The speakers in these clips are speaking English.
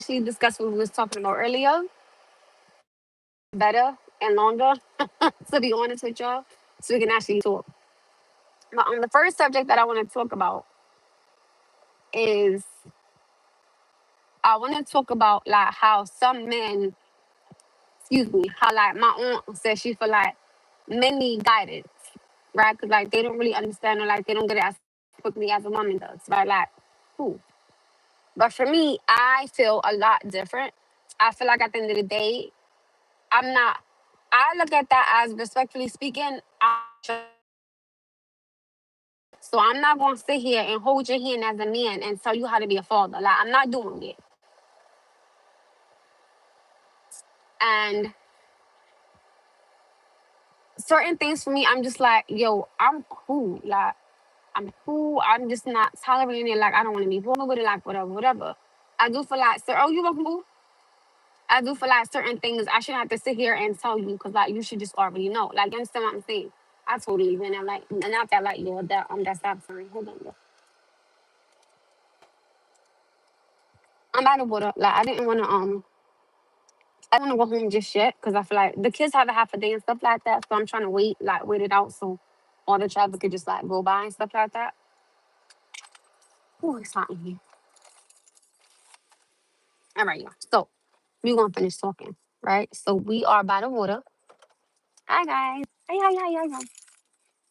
actually discuss what we was talking about earlier better and longer, to be honest with y'all, so we can actually talk. But the first subject that I want to talk about is I want to talk about like how some men, excuse me, how like my aunt said she feel like men need guidance, right? Because like they don't really understand or like they don't get it as quickly as a woman does, right? Like, cool. But for me, I feel a lot different. I feel like at the end of the day, I'm not. I look at that as respectfully speaking. So I'm not gonna sit here and hold your hand as a man and tell you how to be a father. Like I'm not doing it. And certain things for me, I'm just like, yo, I'm cool. Like I'm cool. I'm just not tolerating it. Like I don't want to be bothered with it. Like whatever, whatever. I do feel like, sir. Oh, you welcome, boo. I do feel like certain things I shouldn't have to sit here and tell you because like you should just already know. Like you understand what I'm saying? I totally been there. Like not that like yo that stop sign. Hold on, yo. I'm out of water. Like I don't want to go home just yet because I feel like the kids have a half a day and stuff like that. So I'm trying to wait it out so all the traffic could just like go by and stuff like that. Oh, it's hot in here. All right, y'all. So we're gonna finish talking, right? So we are by the water. Hi guys. Hi, hi, hi, hi, hi.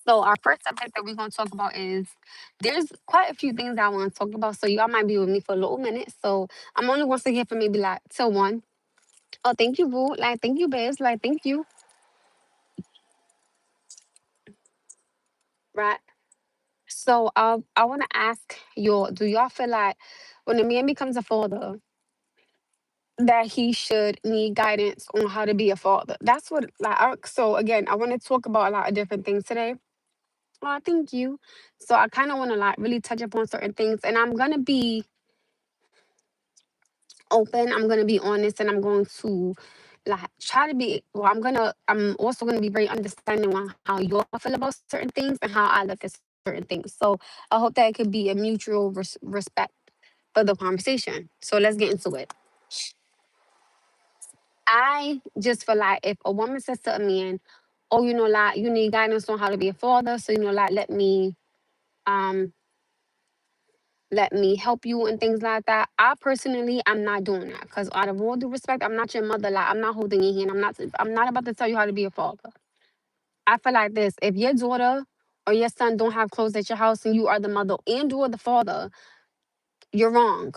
So our first subject that we're gonna talk about is there's quite a few things I want to talk about. So y'all might be with me for a little minute. So I'm only gonna sit here for maybe like till one. Oh, thank you, boo. Like, thank you, babes. Like, thank you. Right. So I want to ask you, do y'all feel like when a man becomes a father, that he should need guidance on how to be a father? That's what like. So again, I want to talk about a lot of different things today. Oh, thank you. So I kind of want to like really touch upon certain things, and I'm gonna be open. I'm gonna be honest, and I'm going to like try to be. Well, I'm also gonna be very understanding on how you all feel about certain things and how I look at certain things. So I hope that it could be a mutual respect for the conversation. So let's get into it. I just feel like if a woman says to a man, "Oh, like you need guidance on how to be a father," so like um let me help you and things like that. I personally, I'm not doing that because out of all due respect, I'm not your mother. Like I'm not holding your hand. I'm not about to tell you how to be a father. I feel like this: if your daughter or your son don't have clothes at your house and you are the mother and or the father, you're wrong.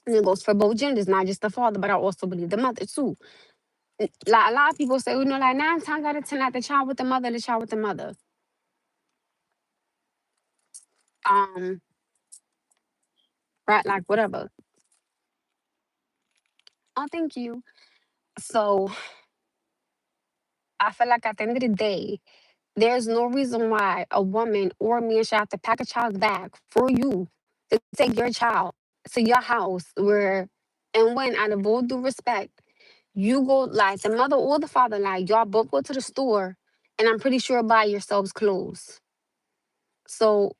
And it goes for both genders, not just the father, but I also believe the mother too. Like a lot of people say, like 9 times out of 10, like the child with the mother, the child with the mother. Um, right, like whatever. Oh, thank you. So I feel like at the end of the day, there's no reason why a woman or a man should have to pack a child's bag for you to take your child to your house where and when out of all due respect, you go like the mother or the father, like y'all both go to the store and I'm pretty sure buy yourselves clothes. So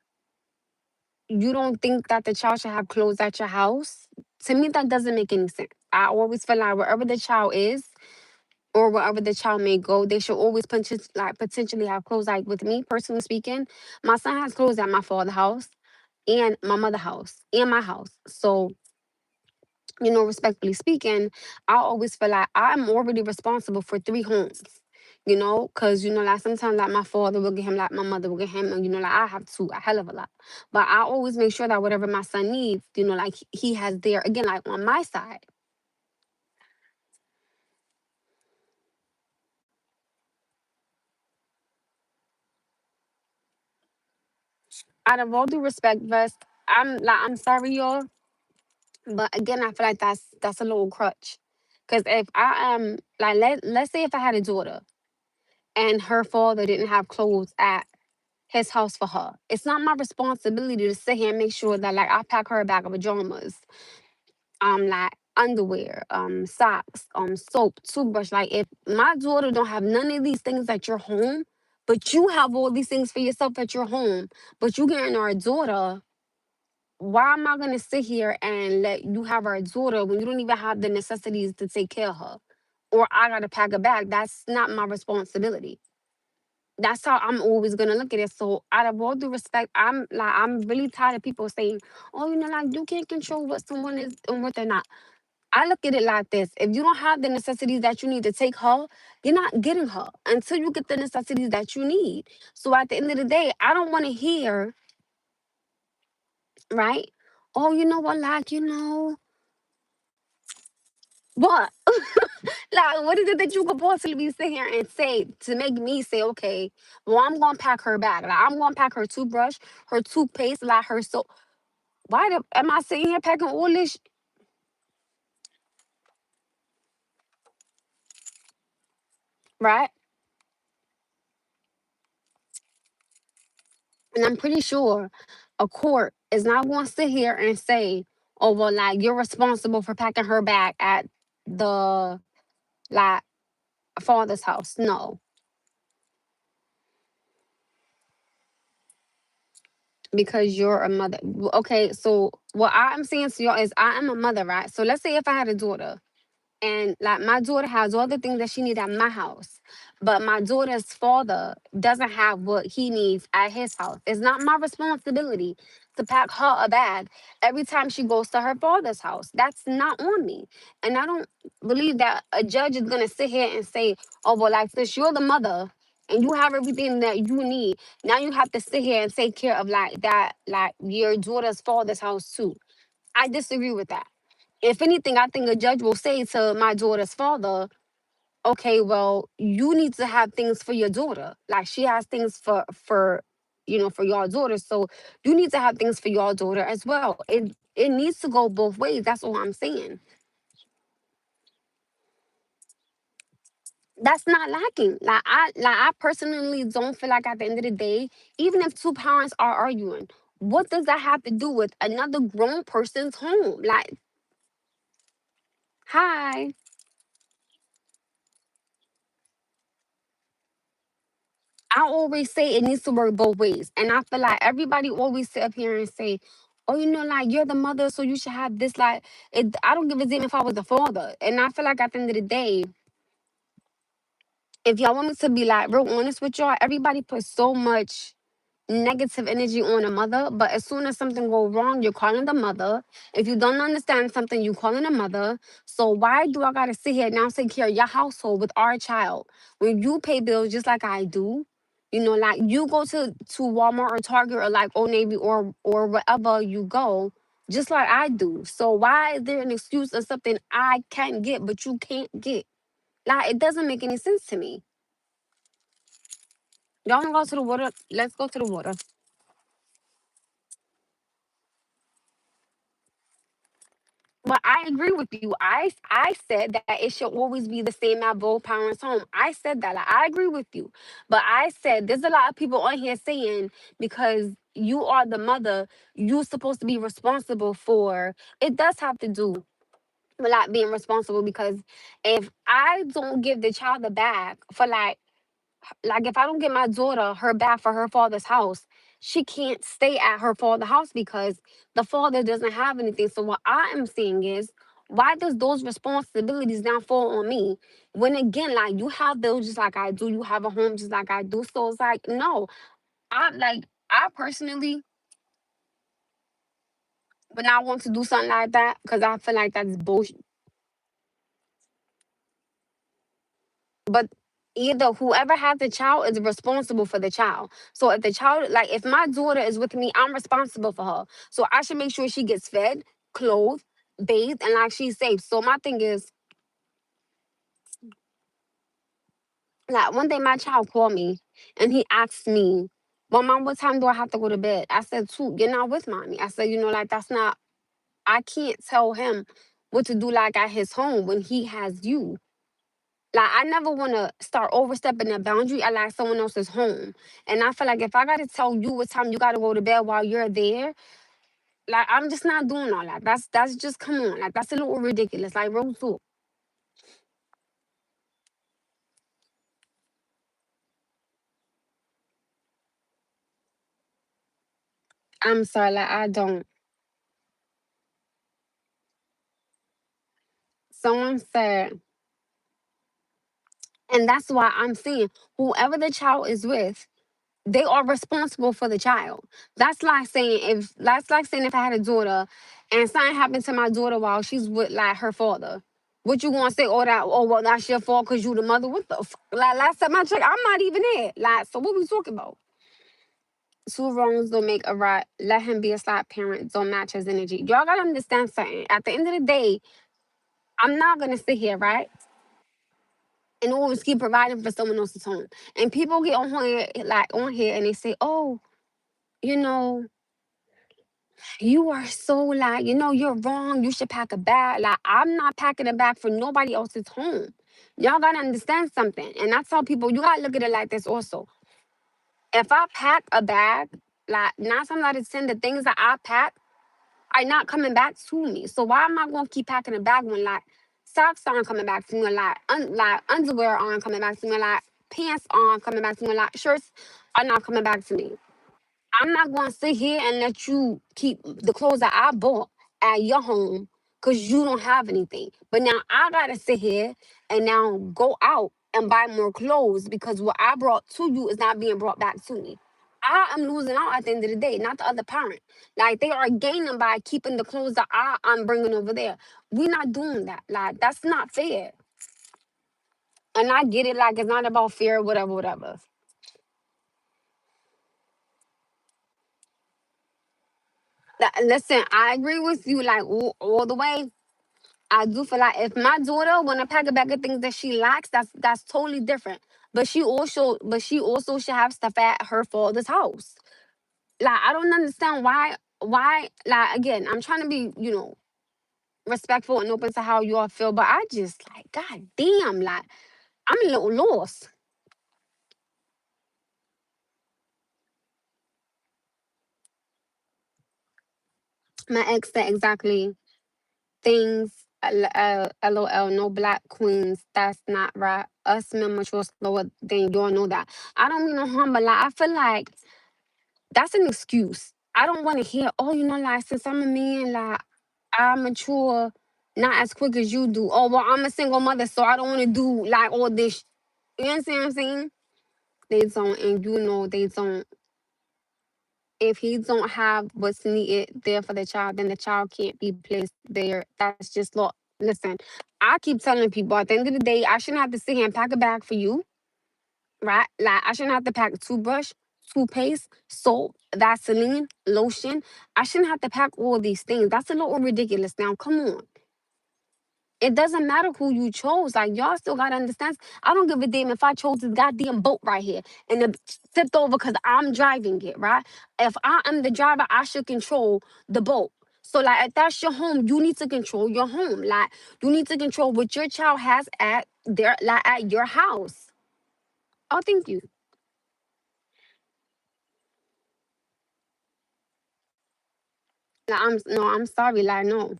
you don't think that the child should have clothes at your house? To me, that doesn't make any sense. I always feel like wherever the child is or wherever the child may go, they should always potentially have clothes. Like with me, personally speaking, my son has clothes at my father's house and my mother's house and my house. So, respectfully speaking, I always feel like I'm already responsible for 3 homes. Because like sometimes like my father will get him, like my mother will get him, and like I have to a hell of a lot. But I always make sure that whatever my son needs, like he has there again, like on my side. Out of all due respect, Vest, I'm sorry, y'all. But again, I feel like that's a little crutch. Cause if I am like let's say if I had a daughter and her father didn't have clothes at his house for her, it's not my responsibility to sit here and make sure that like I pack her a bag of pajamas, like underwear, socks, soap, toothbrush. Like if my daughter don't have none of these things at your home, but you have all these things for yourself at your home, but you getting our daughter why am I gonna sit here and let you have our daughter when you don't even have the necessities to take care of her? Or I gotta pack a bag. That's not my responsibility. That's how I'm always gonna look at it. So out of all due respect, I'm really tired of people saying, "Oh, like you can't control what someone is and what they're not." I look at it like this: if you don't have the necessities that you need to take her, you're not getting her until you get the necessities that you need. So at the end of the day, I don't want to hear, right? Oh, you know what? Like, what? Like, what is it that you could possibly sit here and say to make me say, okay, well, I'm gonna pack her bag. Like, I'm gonna pack her toothbrush, her toothpaste, like her soap. Am I sitting here packing all this, right? And I'm pretty sure a court is not going to sit here and say, oh, well, like, you're responsible for packing her bag at the, like, father's house. No, because you're a mother. Okay, so what I'm saying to y'all is I am a mother, right? So let's say if I had a daughter, and like my daughter has all the things that she needs at my house, but my daughter's father doesn't have what he needs at his house. It's not my responsibility to pack her a bag every time she goes to her father's house. That's not on me. And I don't believe that a judge is gonna sit here and say, oh, well, like, since you're the mother and you have everything that you need, now you have to sit here and take care of like that, like your daughter's father's house too. I disagree with that. If anything, I think a judge will say to my daughter's father, okay, well, you need to have things for your daughter. Like, she has things for your daughter. So you need to have things for your daughter as well. It needs to go both ways. That's all I'm saying. That's not lacking. Like I personally don't feel like at the end of the day, even if two parents are arguing, what does that have to do with another grown person's home? Like, hi. I always say it needs to work both ways. And I feel like everybody always sit up here and say, oh, like, you're the mother, so you should have this. Like, I don't give a damn if I was the father. And I feel like at the end of the day, if y'all want me to be like real honest with y'all, everybody puts so much negative energy on a mother, but as soon as something go wrong, you're calling the mother. If you don't understand something, you calling the mother. So why do I gotta sit here now take care of your household with our child when you pay bills just like I do? Like, you go to Walmart or Target or like Old Navy or wherever you go, just like I do. So why is there an excuse of something I can get but you can't get? Like, it doesn't make any sense to me. Y'all wanna go to the water? Let's go to the water. But I agree with you. I said that it should always be the same at both parents' home. I said that. Like, I agree with you. But I said there's a lot of people on here saying because you are the mother, you're supposed to be responsible for. It does have to do with like being responsible because if I don't give the child the bag for like if I don't get my daughter her bath for her father's house, she can't stay at her father's house because the father doesn't have anything. So what I am saying is, why does those responsibilities now fall on me? When again, like, you have bills just like I do, you have a home just like I do. So it's like, no, I personally would not want to do something like that because I feel like that's bullshit. But either whoever has the child is responsible for the child. So if the child, like, if my daughter is with me, I'm responsible for her. So I should make sure she gets fed, clothed, bathed, and like she's safe. So my thing is, like, one day my child called me and he asked me, well, mom, what time do I have to go to bed? I said, two, you're not with mommy. I said, like, that's not, I can't tell him what to do like at his home when he has you. Like, I never want to start overstepping that boundary at like someone else's home. And I feel like if I got to tell you what time you got to go to bed while you're there, like, I'm just not doing all that. That's just, come on. Like, that's a little ridiculous. Like, real talk. I'm sorry. Like, I don't. someone said, and that's why I'm saying whoever the child is with, they are responsible for the child. That's like saying if I had a daughter and something happened to my daughter while she's with like her father. What you gonna say? Well, that's your fault because you the mother. What the fuck? Like last time I checked, I'm not even there. Like, so what we talking about? Two wrongs don't make a right. Let him be a side parent. Don't match his energy. Y'all gotta understand something. At the end of the day, I'm not gonna sit here, right? And always keep providing for someone else's home. And people get on here and they say, oh, you know, you are so like, you're wrong. You should pack a bag. Like, I'm not packing a bag for nobody else's home. Y'all gotta understand something. And I tell people, you gotta look at it like this also. If I pack a bag, like 9 times out of 10, the things that I pack are not coming back to me. So why am I gonna keep packing a bag when like socks aren't coming back to me, like underwear aren't coming back to me, like pants aren't coming back to me, like shirts are not coming back to me. I'm not going to sit here and let you keep the clothes that I bought at your home because you don't have anything. But now I got to sit here and now go out and buy more clothes because what I brought to you is not being brought back to me. I am losing out at the end of the day, not the other parent. Like they are gaining by keeping the clothes that I'm bringing over there. We're not doing that. Like that's not fair. And I get it. Like it's not about fear, whatever, whatever. Listen, I agree with you like all the way. I do feel like if my daughter wanna pack a bag of things that she likes, that's totally different. But she also should have stuff at her father's house. Like I don't understand why like again, I'm trying to be, respectful and open to how you all feel, but I just like, god damn, like I'm a little lost. My ex said exactly things LOL, no black queens. That's not right. Us men mature slower than you all know that. I don't mean no harm, but like I feel like that's an excuse. I don't want to hear, oh, like since I'm a man, like I mature not as quick as you do. Oh, well, I'm a single mother, so I don't want to do like all this. You understand what I'm saying? They don't, and they don't. If he don't have what's needed there for the child, then the child can't be placed there. That's just law. Listen, I keep telling people at the end of the day, I shouldn't have to sit here and pack a bag for you, right? Like I shouldn't have to pack a toothbrush, toothpaste, soap, Vaseline, lotion. I shouldn't have to pack all these things. That's a little ridiculous. Now, come on. It doesn't matter who you chose. Like y'all still gotta understand. I don't give a damn if I chose this goddamn boat right here and it tipped over because I'm driving it, right? If I am the driver, I should control the boat. So like if that's your home, you need to control your home. Like you need to control what your child has at your house. Oh, thank you. Like, I'm sorry. Like no.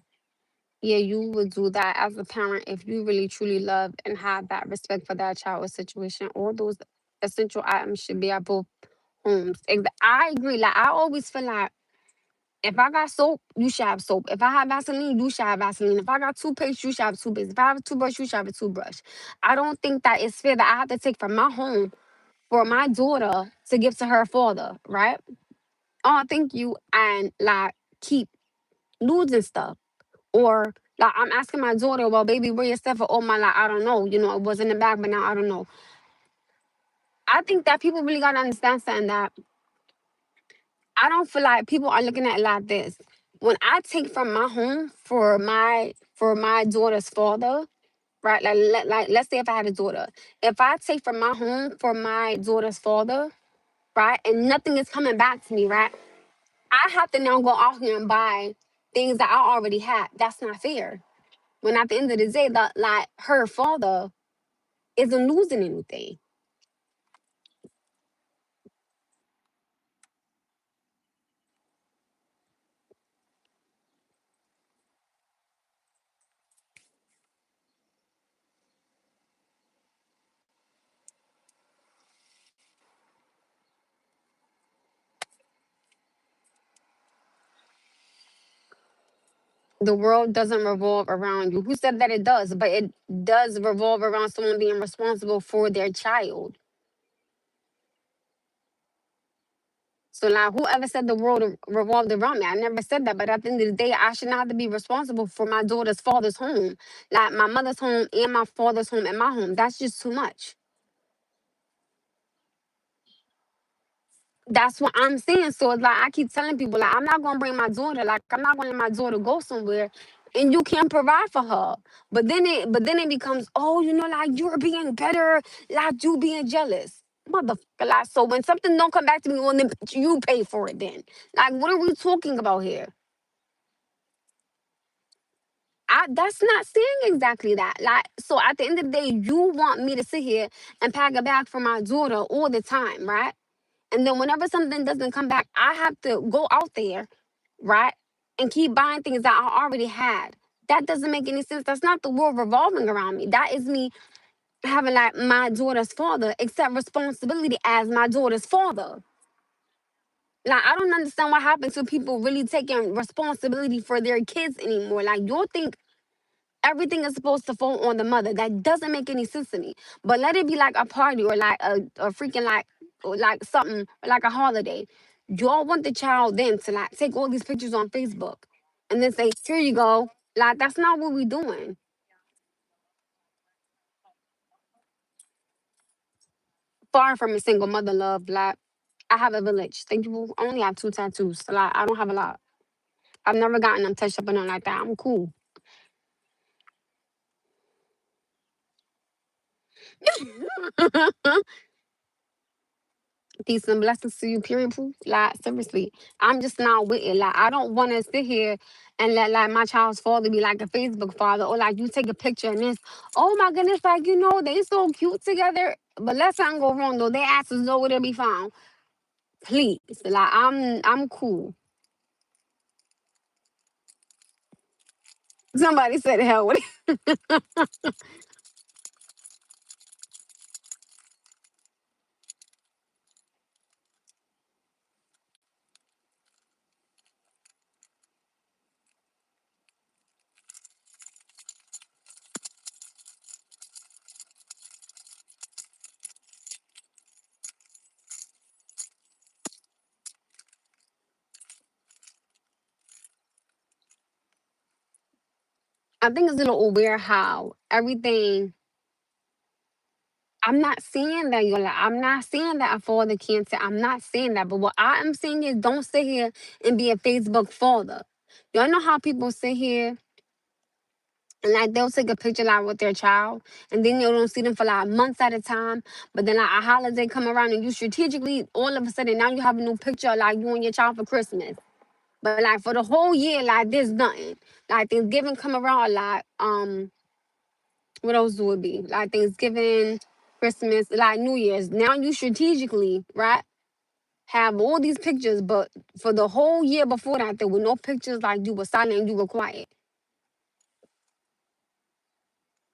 Yeah, you would do that as a parent if you really truly love and have that respect for that child or situation. All those essential items should be at both homes. I agree. Like I always feel like if I got soap, you should have soap. If I have Vaseline, you should have Vaseline. If I got toothpaste, you should have toothpaste. If I have a toothbrush, you should have a toothbrush. I don't think that it's fair that I have to take from my home for my daughter to give to her father, right? Oh, thank you. And like keep losing stuff. Or like I'm asking my daughter, well, baby, where your stuff? Oh my, like I don't know. It was in the bag, but now I don't know. I think that people really gotta understand something that I don't feel like people are looking at it like this. When I take from my home for my daughter's father, right? Like let's say if I had a daughter, if I take from my home for my daughter's father, right, and nothing is coming back to me, right? I have to now go out here and buy things that I already had. That's not fair. When at the end of the day, that like her father isn't losing anything. The world doesn't revolve around you. Who said that it does? But it does revolve around someone being responsible for their child. So now, whoever said the world revolved around me, I never said that. But at the end of the day, I should not have to be responsible for my daughter's father's home, like my mother's home and my father's home and my home. That's just too much. That's what I'm saying. So it's like I keep telling people, like I'm not gonna bring my daughter, like I'm not gonna let my daughter go somewhere, and you can't provide for her. But then it becomes, oh, like you're being better, like you being jealous, motherfucker. Like so, when something don't come back to me, well, then you pay for it. Then, like, what are we talking about here? That's not saying exactly that. Like, so at the end of the day, you want me to sit here and pack a bag for my daughter all the time, right? And then whenever something doesn't come back, I have to go out there, right? And keep buying things that I already had. That doesn't make any sense. That's not the world revolving around me. That is me having like my daughter's father, accept responsibility as my daughter's father. Like, I don't understand what happens to people really taking responsibility for their kids anymore. Like, you'll think everything is supposed to fall on the mother. That doesn't make any sense to me. But let it be like a party or like a freaking like or like something like a holiday. Y'all want the child then to like take all these pictures on Facebook and then say, here you go. Like that's not what we doing. Far from a single mother love. Like I have a village. Thank you. I only have two tattoos. So, like I don't have a lot. I've never gotten them touched up or nothing like that. I'm cool. Peace and blessings to you, period. Pooh. Like, seriously, I'm just not with it. Like, I don't want to sit here and let like my child's father be like a Facebook father, or like you take a picture and this, oh my goodness, like they so cute together. But let something go wrong though, their asses nowhere to be found. Please, like I'm cool. Somebody said hell with it. I think it's a little weird how everything. I'm not saying that you're like, I'm not saying that a father can't say, I'm not saying that. But what I am saying is don't sit here and be a Facebook father. Y'all know how people sit here and like they'll take a picture like with their child and then you don't see them for like months at a time. But then like a holiday come around and you strategically all of a sudden now you have a new picture of, like you and your child for Christmas. But like for the whole year, like there's nothing. Like Thanksgiving come around like what else would be? Like Thanksgiving, Christmas, like New Year's. Now you strategically, right? Have all these pictures, but for the whole year before that, there were no pictures. Like you were silent and you were quiet.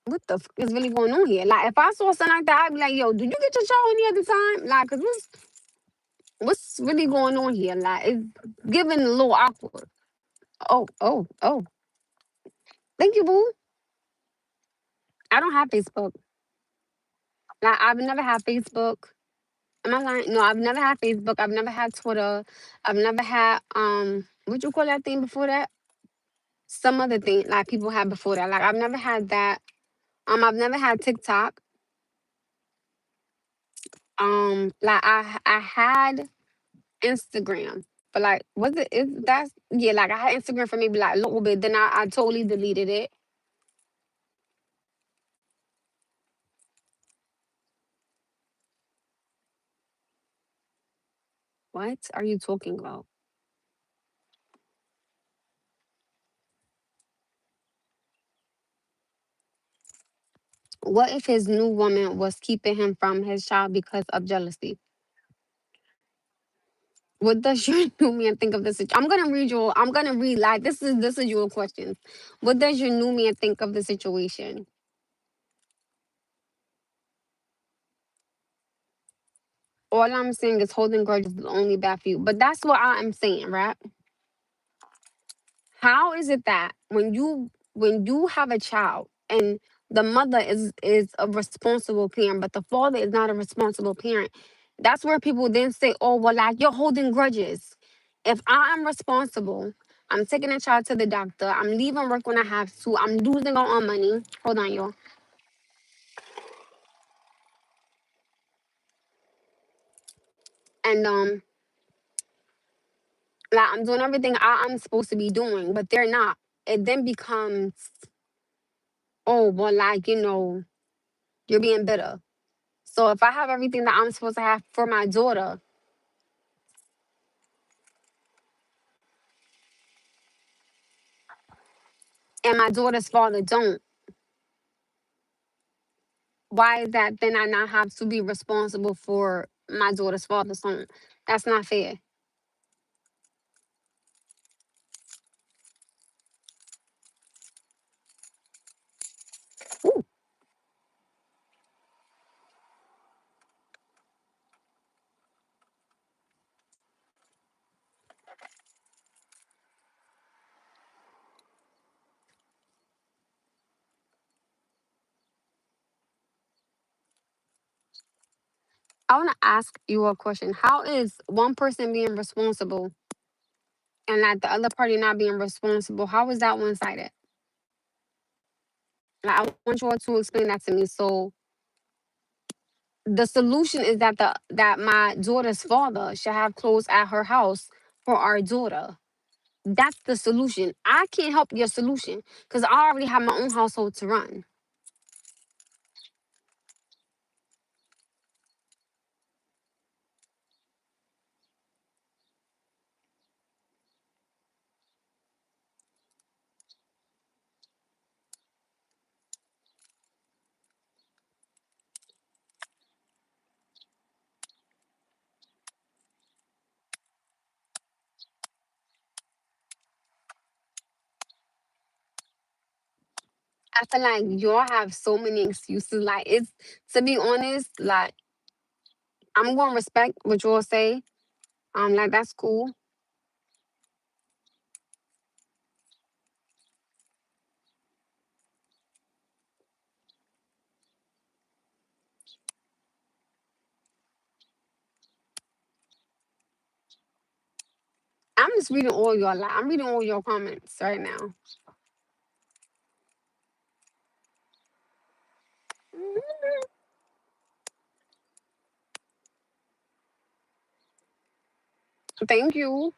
What the is really going on here? Like if I saw something like that, I'd be like, "Yo, did you get your child any other time?" Like, cause what's really going on here? Like it's giving a little awkward. Oh, oh, oh. Thank you, boo. I don't have Facebook. Like I've never had Facebook. Am I lying? No, I've never had Facebook. I've never had Twitter. I've never had what you call that thing before that? Some other thing like people had before that. Like I've never had that. I've never had TikTok. Like I had Instagram, but like was it is that's yeah, like I had Instagram for maybe like a little bit, then I totally deleted it. What are you talking about? What if his new woman was keeping him from his child because of jealousy? What does your new man think of this? I'm gonna read your. I'm gonna read like this is your questions. What does your new man think of the situation? All I'm saying is holding grudges is only bad for you. But that's what I am saying, right? How is it that when you have a child and the mother is a responsible parent, but the father is not a responsible parent? That's where people then say, "Oh, well, like you're holding grudges." If I am responsible, I'm taking a child to the doctor. I'm leaving work when I have to. I'm losing all my money. Hold on, y'all. And like I'm doing everything I'm supposed to be doing, but they're not. It then becomes, oh, well, like you're being bitter. So if I have everything that I'm supposed to have for my daughter, and my daughter's father don't, why is that then I not have to be responsible for my daughter's father's home? That's not fair. Ooh, I want to ask you a question. How is one person being responsible and like the other party not being responsible? How is that one sided? Like, I want you all to explain that to me. So the solution is that my daughter's father should have clothes at her house for our daughter. That's the solution. I can't help your solution because I already have my own household to run. I feel like y'all have so many excuses. Like it's to be honest, like I'm gonna respect what y'all say. Like that's cool. I'm just reading all y'all. Like I'm reading all your comments right now. Thank you.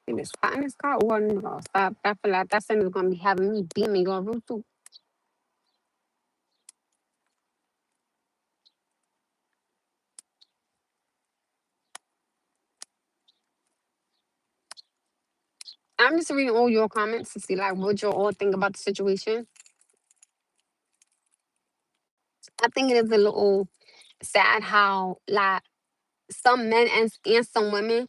It is hot in this car. Oh, no, stop. I feel like that thing is gonna be having me beaming your roof too. I'm just reading all your comments to see like what you all think about the situation. I think it is a little sad how like some men and some women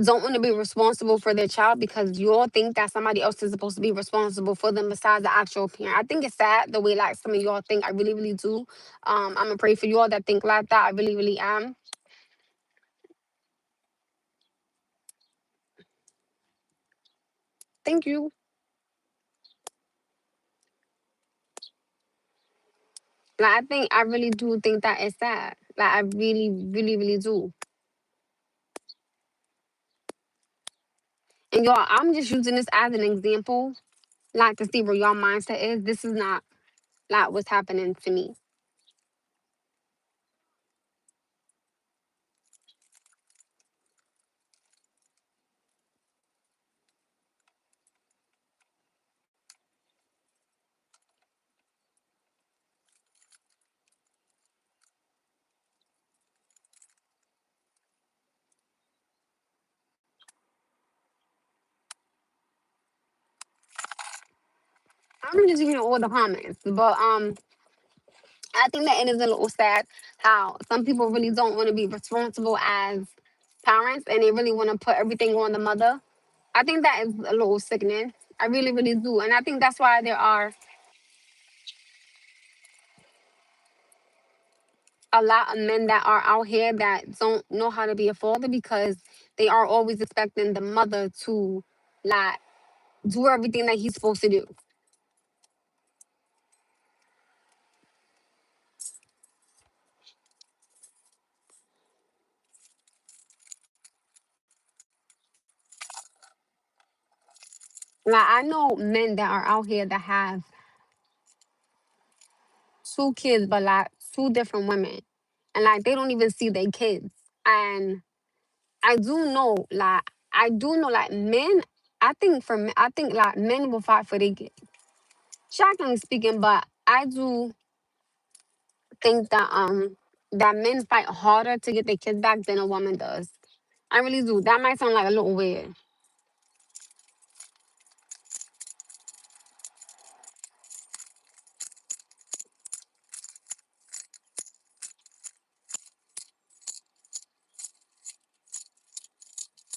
don't want to be responsible for their child because you all think that somebody else is supposed to be responsible for them besides the actual parent. I think it's sad the way like some of y'all think. I really, really do. I'm gonna pray for you all that think like that. I really, really am. Thank you. Like I really do think that it's sad. Like I really, really, really do. And y'all, I'm just using this as an example, like to see where y'all mindset is. This is not like what's happening to me. I'm just using all the comments, but I think that it is a little sad how some people really don't want to be responsible as parents and they really want to put everything on the mother. I think that is a little sickening. I really, really do. And I think that's why there are a lot of men that are out here that don't know how to be a father because they are always expecting the mother to like do everything that he's supposed to do. Like I know men that are out here that have two kids, but like two different women, and like they don't even see their kids. And I do know, like I do know, like men. I think for me, I think like men will fight for their kids. Shockingly speaking, but I do think that men fight harder to get their kids back than a woman does. I really do. That might sound like a little weird.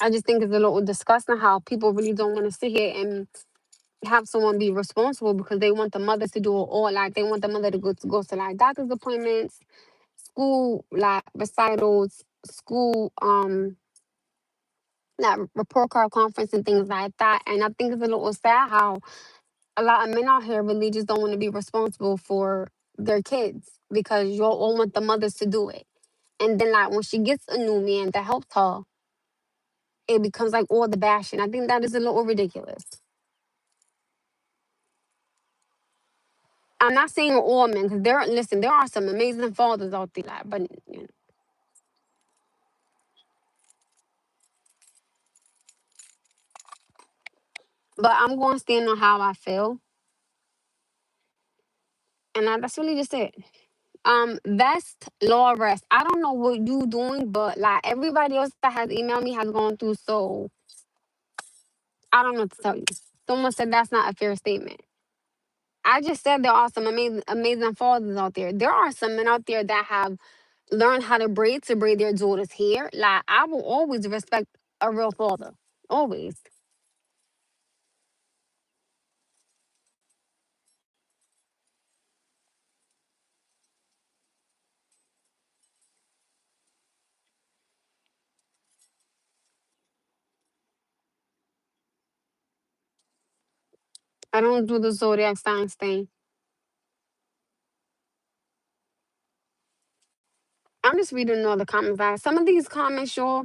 I just think it's a little disgusting how people really don't want to sit here and have someone be responsible because they want the mother to do it all. Like they want the mother to go to like doctor's appointments, school like recitals, school like report card conference and things like that. And I think it's a little sad how a lot of men out here really just don't want to be responsible for their kids because you all want the mothers to do it. And then like when she gets a new man that helps her, it becomes like all the bashing. I think that is a little ridiculous. I'm not saying all men because there are some amazing fathers out there, like, but I'm going to stand on how I feel, and that's really just it. Vest law rest. I don't know what you doing, but like everybody else that has emailed me has gone through. So I don't know what to tell you. Someone said that's not a fair statement. I just said there are some amazing fathers out there. There are some men out there that have learned how to braid their daughter's hair. Like I will always respect a real father. Always. I don't do the zodiac signs thing. I'm just reading all the comments. Like some of these comments, sure,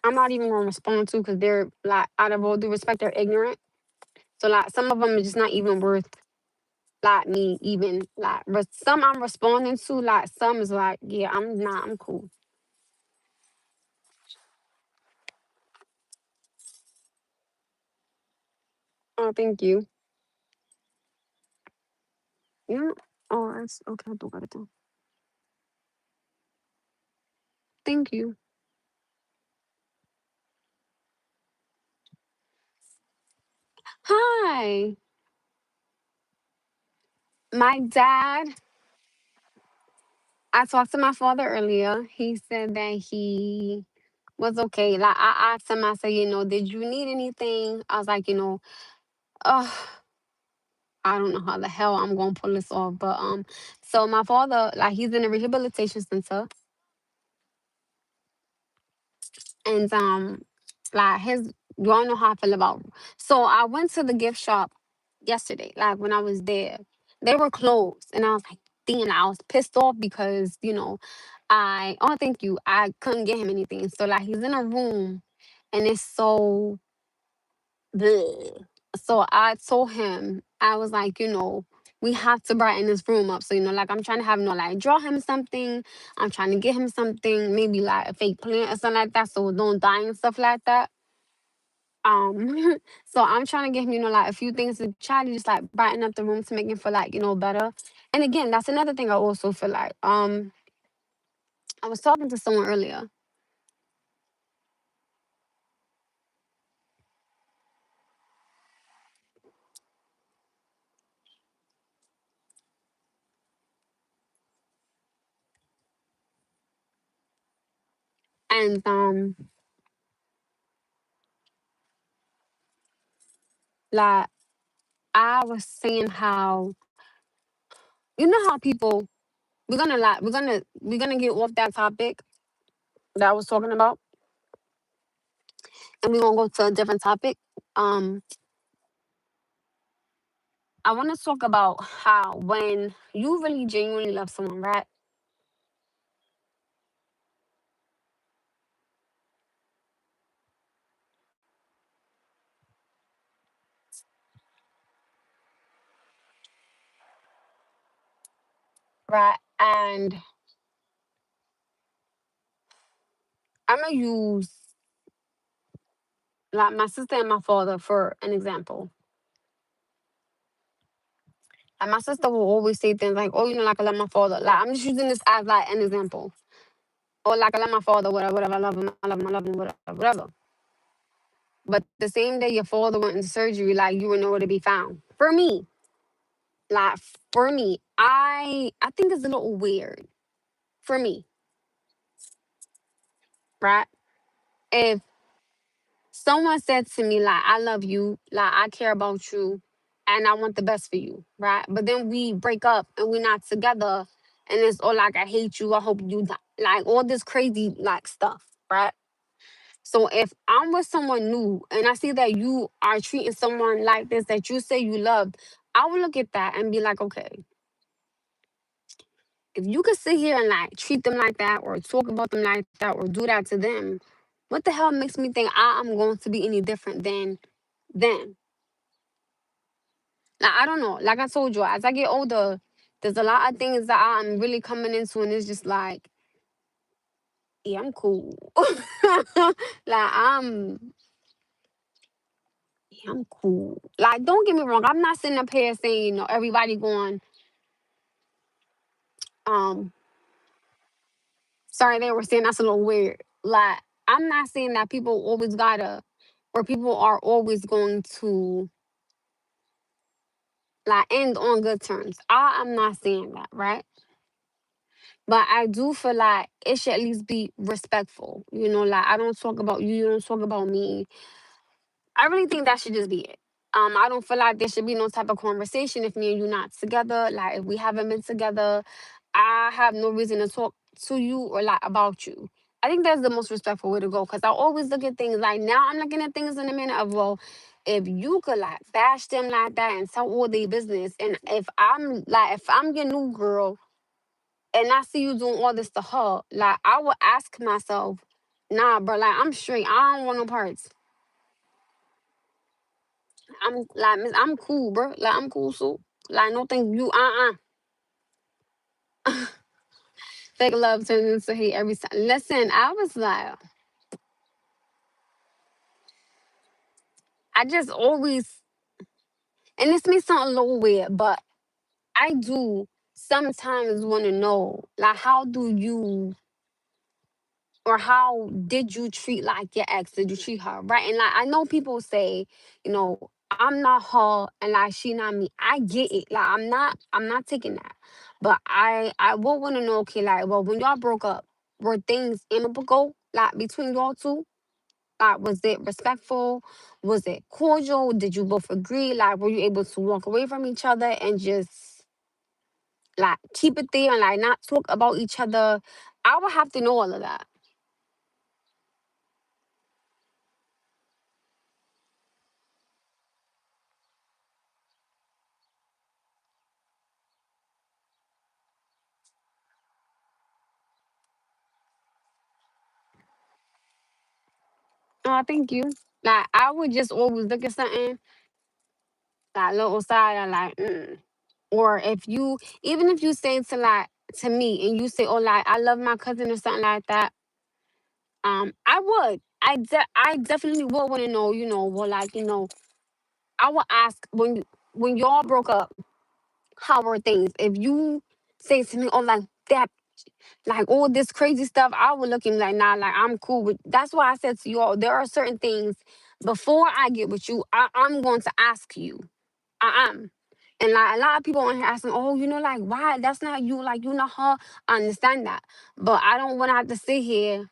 I'm not even gonna respond to because they're like out of all due respect, they're ignorant. So like some of them are just not even worth like me even like. But some I'm responding to. Like some is like, yeah, I'm not. I'm cool. Oh, thank you. Yeah. Oh, that's okay. I do got it. Thank you. Hi. My dad. I talked to my father earlier. He said that he was okay. Like I asked him, I said, did you need anything? I was like, oh, I don't know how the hell I'm gonna pull this off. But so my father, like he's in a rehabilitation center and like his you all know how I feel about. So I went to the gift shop yesterday, like when I was there. They were closed and I was like, damn, I was pissed off because, thank you. I couldn't get him anything. So like he's in a room and it's so bleh. So I told him, I was like, we have to brighten this room up. So, like I'm trying to have like draw him something. I'm trying to get him something, maybe like a fake plant or something like that. So it don't die and stuff like that. So I'm trying to get him, like a few things to try to just like brighten up the room to make him feel like, better. And again, that's another thing I also feel like. I was talking to someone earlier and like I was saying how how people we're gonna get off that topic that I was talking about, and we're gonna go to a different topic. Um, I want to talk about how when you really genuinely love someone, right? Right, and I'm gonna use like my sister and my father for an example. And my sister will always say things like, "Oh, like I love my father." Like I'm just using this as like an example. Or like I love my father, whatever, whatever. I love him, I love him, I love him, whatever, whatever. But the same day your father went into surgery, like you were nowhere to be found. Like for me, I think it's a little weird for me, right? If someone said to me like I love you, like I care about you, and I want the best for you, right? But then we break up and we're not together, and it's all like I hate you, I hope you die, like all this crazy like stuff, right? So if I'm with someone new and I see that you are treating someone like this that you say you love, I will look at that and be like, okay, if you could sit here and like treat them like that or talk about them like that or do that to them, what the hell makes me think I'm going to be any different than them? Like, I don't know. Like I told you, as I get older, there's a lot of things that I'm really coming into, and it's just like, yeah, I'm cool. Like I'm cool. Like, don't get me wrong. I'm not sitting up here saying, everybody going, um, sorry, they were saying that's a little weird. Like, I'm not saying that people always gotta, or people are always going to like end on good terms. I'm not saying that, right? But I do feel like it should at least be respectful. Like I don't talk about you, you don't talk about me. I really think that should just be it. I don't feel like there should be no type of conversation if me and you not together. Like if we haven't been together, I have no reason to talk to you or like about you. I think that's the most respectful way to go because I always look at things like now I'm looking at things in a minute of well, if you could like bash them like that and tell all their business, and if I'm your new girl and I see you doing all this to her, like I would ask myself, nah, bro, like I'm straight. I don't want no parts. I'm like, Miss, I'm cool, bro. Like, I'm cool, so like, no, thank you. Fake love turns into hate every time. Listen, I was like, I just always, and this may sound a little weird, but I do sometimes want to know, like, how do you or how did you treat like your ex? Did you treat her right? And like I know people say, I'm not her and like she not me. I get it. Like I'm not taking that. But I would want to know, okay, like, well, when y'all broke up, were things amicable like between y'all two? Like was it respectful? Was it cordial? Did you both agree? Like were you able to walk away from each other and just like keep it there and like not talk about each other? I would have to know all of that. Oh, thank you. Like I would just always look at something like little side and like, or if you, even if you say to like to me and you say, oh, like I love my cousin or something like that, I would, I definitely would want to know, well, like I would ask when y'all broke up, how were things? If you say to me, oh, like that, like all this crazy stuff, I would look at him like, nah, like I'm cool with. That's why I said to y'all, there are certain things before I get with you, I'm going to ask you. I am. And like a lot of people on here asking, oh, like why? That's not you. Like you not her. I understand that, but I don't want to have to sit here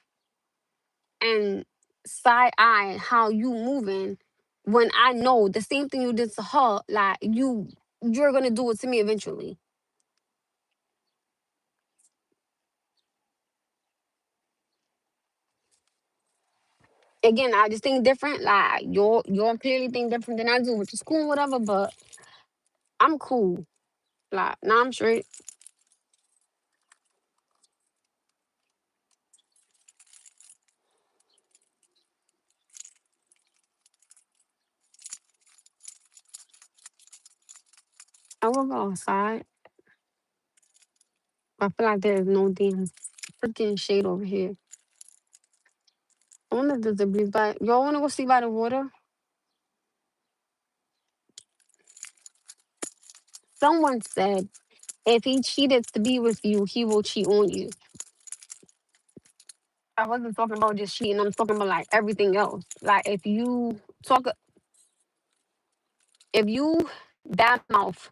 and side eye how you moving when I know the same thing you did to her. Like you're gonna do it to me eventually. Again, I just think different. Like you're clearly think different than I do, which is cool, whatever. But I'm cool. Like, nah, I'm straight. I will go outside. I feel like there is no damn freaking shade over here. I wonder if there's a breeze by. Y'all want to go see by the water? Someone said if he cheated to be with you, he will cheat on you. I wasn't talking about just cheating. I'm talking about like everything else. Like talk, if you bad mouth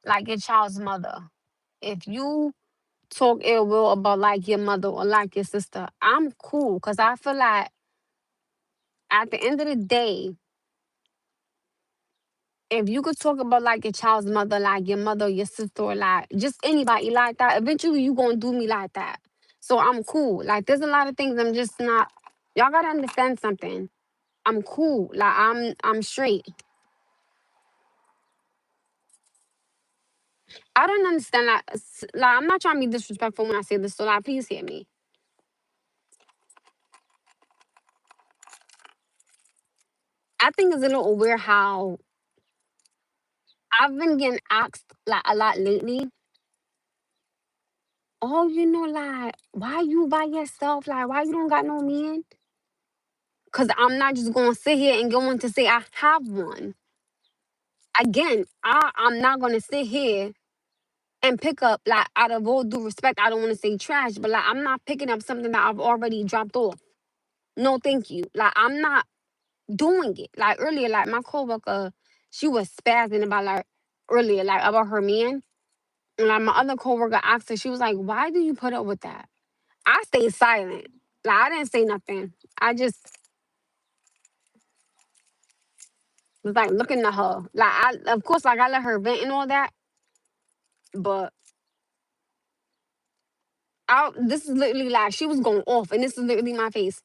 like your child's mother, if you talk ill will about like your mother or like your sister, I'm cool because I feel like at the end of the day, if you could talk about like your child's mother, like your mother, your sister, or like just anybody like that, eventually you gonna do me like that. So I'm cool. Like there's a lot of things I'm just not. Y'all gotta understand something. I'm cool. Like I'm straight. I don't understand that. Like I'm not trying to be disrespectful when I say this, so like please hear me. I think it's a little weird how I've been getting asked like a lot lately. Oh, like why you by yourself? Like why you don't got no man? Cause I'm not just gonna sit here and going to say I have one. Again, I'm not gonna sit here and pick up like out of all due respect. I don't want to say trash, but like I'm not picking up something that I've already dropped off. No, thank you. Like I'm not doing it. Like earlier, like my coworker, she was spazzing about like earlier, like about her man. And like my other coworker asked her, she was like, "Why do you put up with that?" I stayed silent. Like I didn't say nothing. I just was like looking at her. Like of course, like I let her vent and all that, but this is literally like she was going off, and this is literally my face.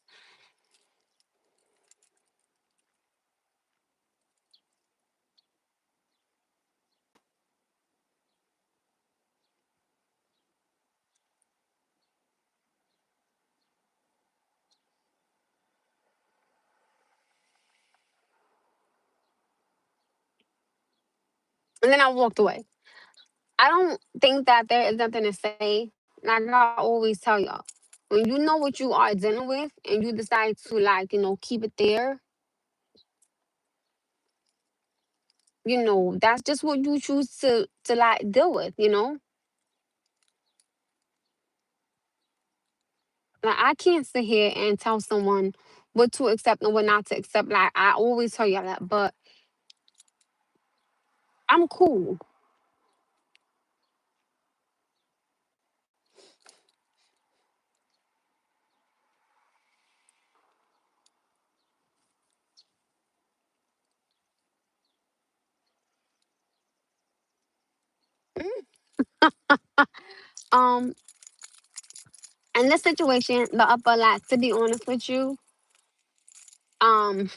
And then I walked away. I don't think that there is nothing to say. Like I always tell y'all, when you know what you are dealing with and you decide to like, keep it there, that's just what you choose to like deal with. Like I can't sit here and tell someone what to accept and what not to accept. Like I always tell y'all that, but I'm cool. Um, in this situation, the upper like to be honest with you, um,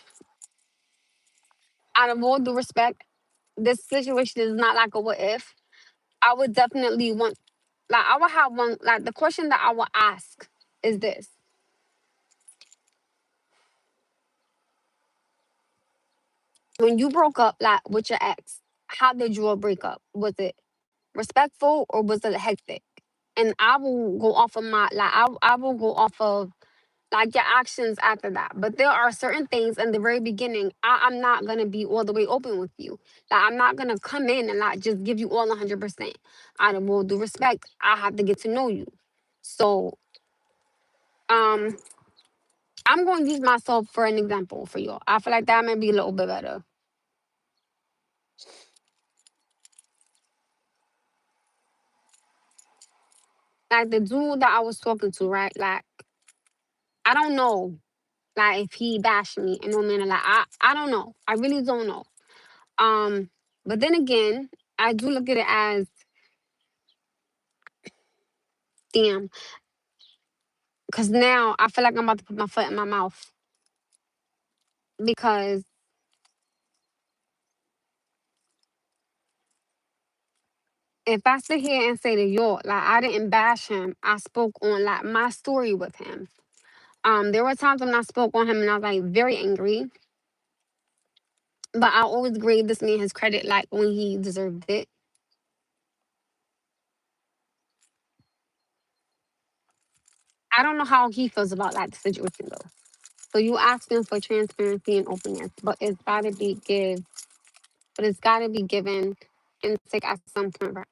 out of all due respect, this situation is not like a what if. I would definitely want like I would have one like the question that I would ask is this. When you broke up like with your ex, how did you all break up? Was it respectful or was it hectic? And I will go off of I will go off of like your actions after that. But there are certain things in the very beginning, I'm not gonna be all the way open with you. Like I'm not gonna come in and like just give you all 100%. Out of all due respect, I have to get to know you. So um I'm going to use myself for an example for you. I feel like that may be a little bit better. Like the dude that I was talking to, right? Like I don't know, like if he bashed me and no man, like I don't know. I really don't know. Um, but then again, I do look at it as damn. Cause now I feel like I'm about to put my foot in my mouth because if I sit here and say to you, like I didn't bash him, I spoke on like my story with him. There were times when I spoke on him and I was like very angry, but I always gave this man his credit like when he deserved it. I don't know how he feels about that situation though. So you asking for transparency and openness, but it's gotta be given and take at some point. Right?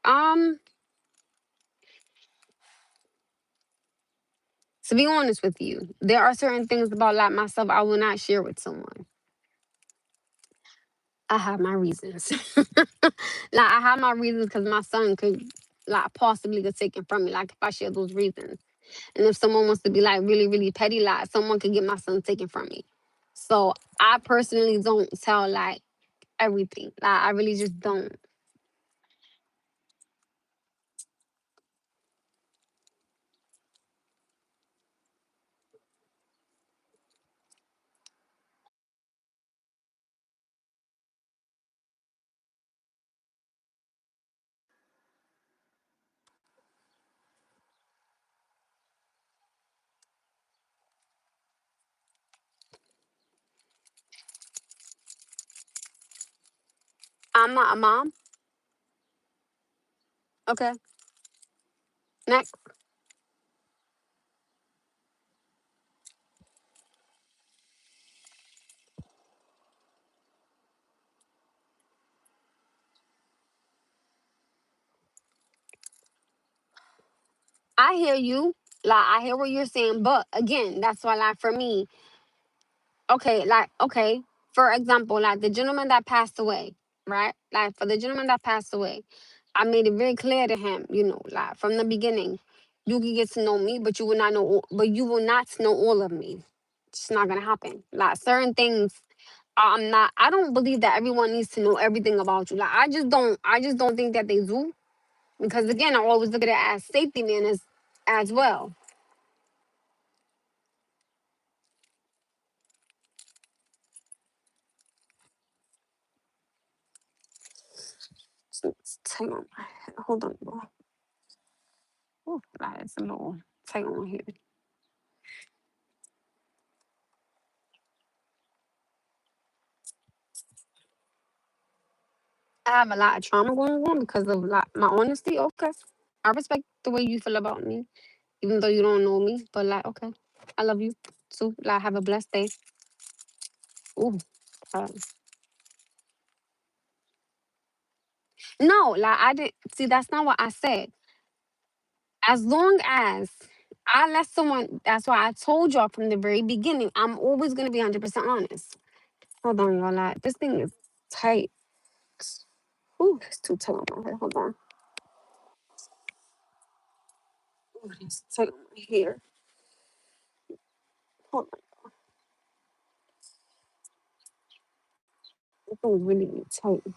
To be honest with you, there are certain things about like myself I will not share with someone. I have my reasons. Like I have my reasons because my son could like possibly get taken from me. Like if I share those reasons. And if someone wants to be like really, really petty, like someone could get my son taken from me. So I personally don't tell like everything. Like I really just don't. I'm not a mom. Okay. Next. I hear you. Like I hear what you're saying, but again, that's why like for me, okay, like okay, for example, like the gentleman that passed away, right? Like for the gentleman that passed away, I made it very clear to him, like from the beginning, you can get to know me, but you will not know, but you will not know all of me. It's not gonna happen. Like certain things, I'm not. I don't believe that everyone needs to know everything about you. Like I just don't. I just don't think that they do because again, I always look at it as safety man as well. Hang on, hold on, bro. Oh, that is a little tight on here. I have a lot of trauma going on because of like my honesty. Okay, I respect the way you feel about me, even though you don't know me. But like, okay, I love you too. Like, have a blessed day. Ooh, uh, no, like I didn't see. That's not what I said. As long as I let someone, that's why I told y'all from the very beginning. I'm always gonna be 100% honest. Hold on, y'all. Like this thing is tight. Ooh, it's too tight on my head. Hold on. Ooh, it's tight on my hair. Hold on. This thing is really, really tight.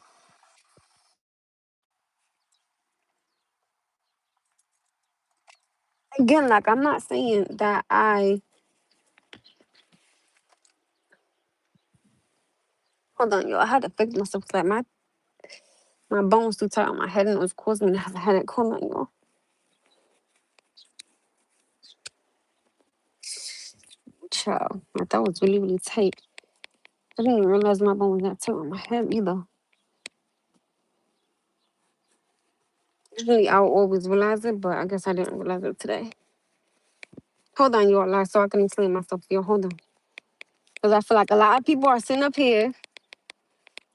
Again, like I'm not saying that I hold on, yo. I had to fix myself 'cause, like my bones too tight on my head and it was causing me to have a headache. Hold on, yo. Child, like, that was really, really tight. I didn't even realize my bone was that tight on my head either. Usually I would always realize it, but I guess I didn't realize it today. Hold on, y'all, like so I can explain myself to you. Hold on. Because I feel like a lot of people are sitting up here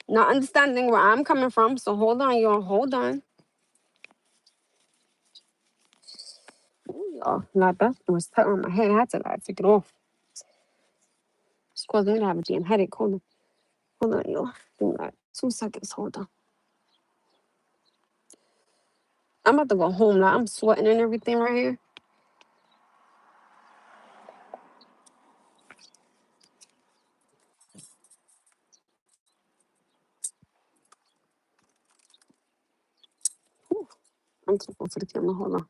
not understanding where I'm coming from. So hold on, y'all. Hold on. Ooh, y'all, like that was tight on my head. I had to like take it off. It's causing me to have a damn headache. Hold on. Hold on, y'all. Give me like 2 seconds. Hold on. I'm about to go home. Like I'm sweating and everything right here. Whew. I'm too close to the camera. Hold on.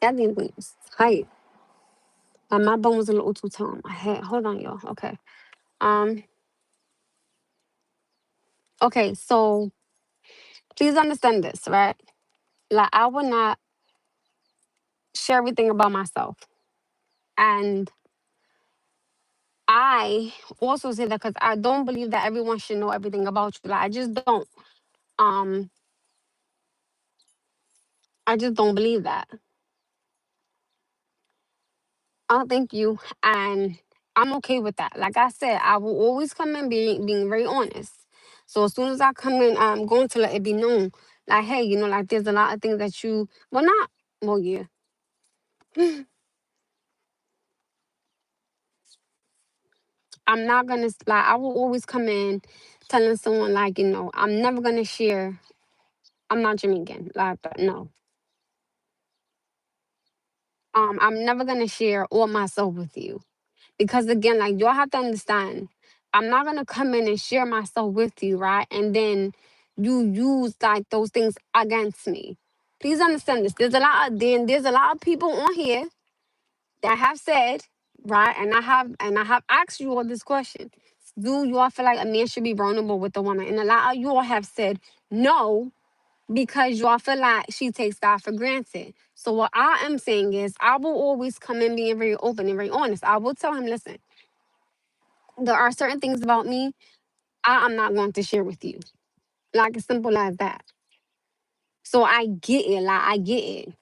That thing was tight. My bone was a little too tight on my head. Hold on, y'all. Okay. Um. Okay. So please understand this, right? Like I will not share everything about myself, and I also say that because I don't believe that everyone should know everything about you. Like I just don't. Um. I just don't believe that. Oh, thank you. And I'm okay with that. Like I said, I will always come in being very honest. So as soon as I come in, I'm going to let it be known. Like, hey, like there's a lot of things that you well not well, yeah. I'm not gonna like I will always come in telling someone like, I'm never gonna share. I'm not Jamaican. Like no. I'm never gonna share all myself with you. Because again, like y'all have to understand, I'm not gonna come in and share myself with you, right? And then you use like those things against me. Please understand this. There's a lot of people on here that have said, right? And I have asked you all this question. Do you all feel like a man should be vulnerable with a woman? And a lot of you all have said no, because y'all feel like she takes God for granted. So what I am saying is I will always come in being very open and very honest. I will tell him, listen, there are certain things about me I'm not going to share with you. Like as simple as that. So I get it. Like I get it.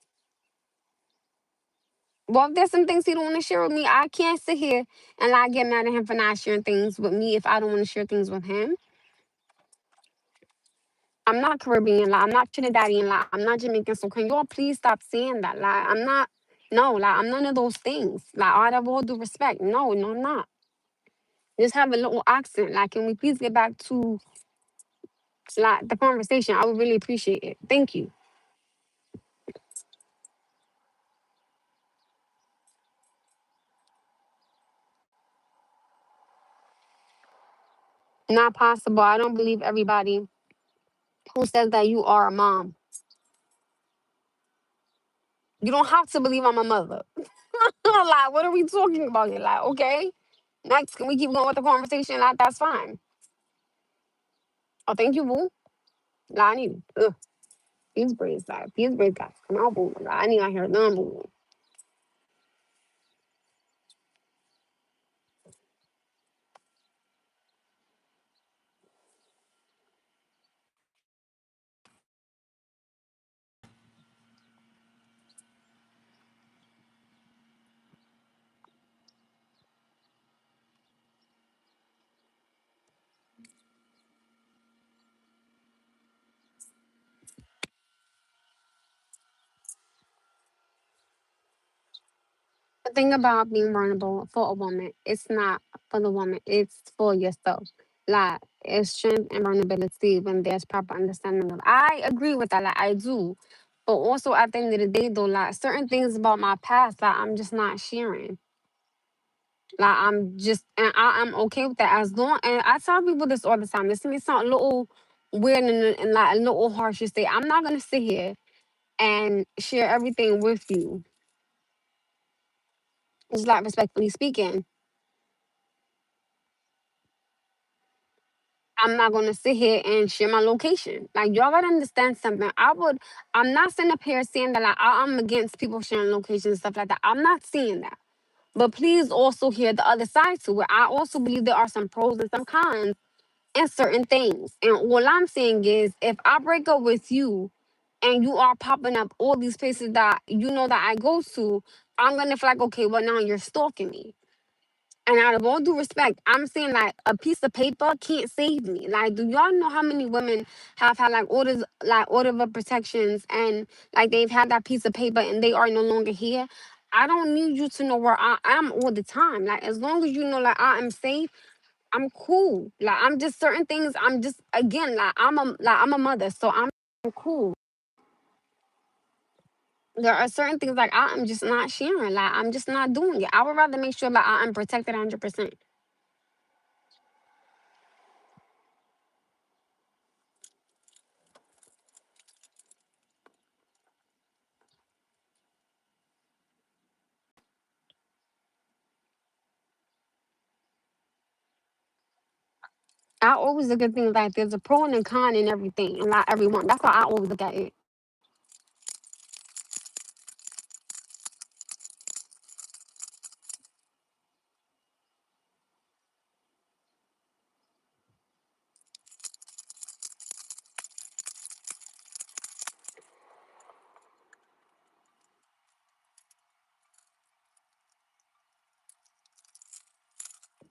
Well, if there's some things he don't want to share with me, I can't sit here and like get mad at him for not sharing things with me if I don't want to share things with him. I'm not Caribbean, like I'm not Trinidadian, like I'm not Jamaican. So can y'all please stop saying that? Like I'm not no, like I'm none of those things. Like out of all due respect. No, no, I'm not. Just have a little accent. Like, can we please get back to like the conversation? I would really appreciate it. Thank you. Not possible. I don't believe everybody who says that you are a mom. You don't have to believe I'm a mother. Like, what are we talking about here? Like, okay, next, can we keep going with the conversation? Like, that's fine. Oh, thank you, boo. Like, I need these braids. Like, these braids got to come out, boo. Like, I need my hair done, boo. The thing about being vulnerable for a woman, it's not for the woman, it's for yourself. Like, it's strength and vulnerability when there's proper understanding of. I agree with that, like, I do. But also, at the end of the day, though, like, certain things about my past, like, I'm just not sharing. Like, and I'm okay with that. As long, and I tell people this all the time. This may sound a little weird and like a little harsh to say. I'm not going to sit here and share everything with you. Just like respectfully speaking. I'm not gonna sit here and share my location. Like y'all gotta understand something. I'm not sitting up here saying that like I'm against people sharing locations and stuff like that. I'm not saying that. But please also hear the other side to it. I also believe there are some pros and some cons in certain things. And all I'm saying is if I break up with you and you are popping up all these places that you know that I go to, I'm gonna feel like, okay, well now you're stalking me. And out of all due respect, I'm saying like a piece of paper can't save me. Like, do y'all know how many women have had like order of protections, and like they've had that piece of paper and they are no longer here? I don't need you to know where I am all the time. Like, as long as you know, like I am safe, I'm cool. Like, I'm just certain things. I'm just again, like I'm a mother, so I'm cool. There are certain things like I am just not sharing. Like I'm just not doing it. I would rather make sure that I am protected 100%. I always look at things like there's a pro and a con in everything, and like everyone. That's how I always look at it.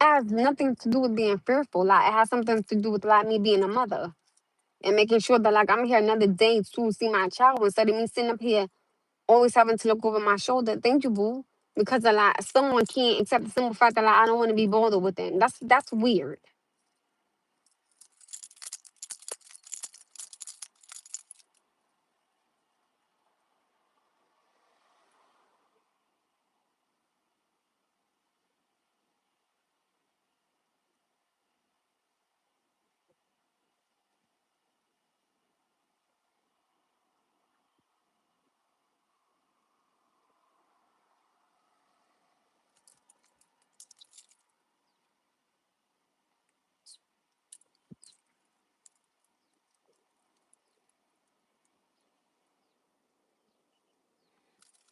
It has nothing to do with being fearful. Like it has something to do with like me being a mother and making sure that like I'm here another day to see my child instead of me sitting up here always having to look over my shoulder. Thank you, boo. Because of, like someone can't accept the simple fact that like I don't want to be bothered with them. That's weird.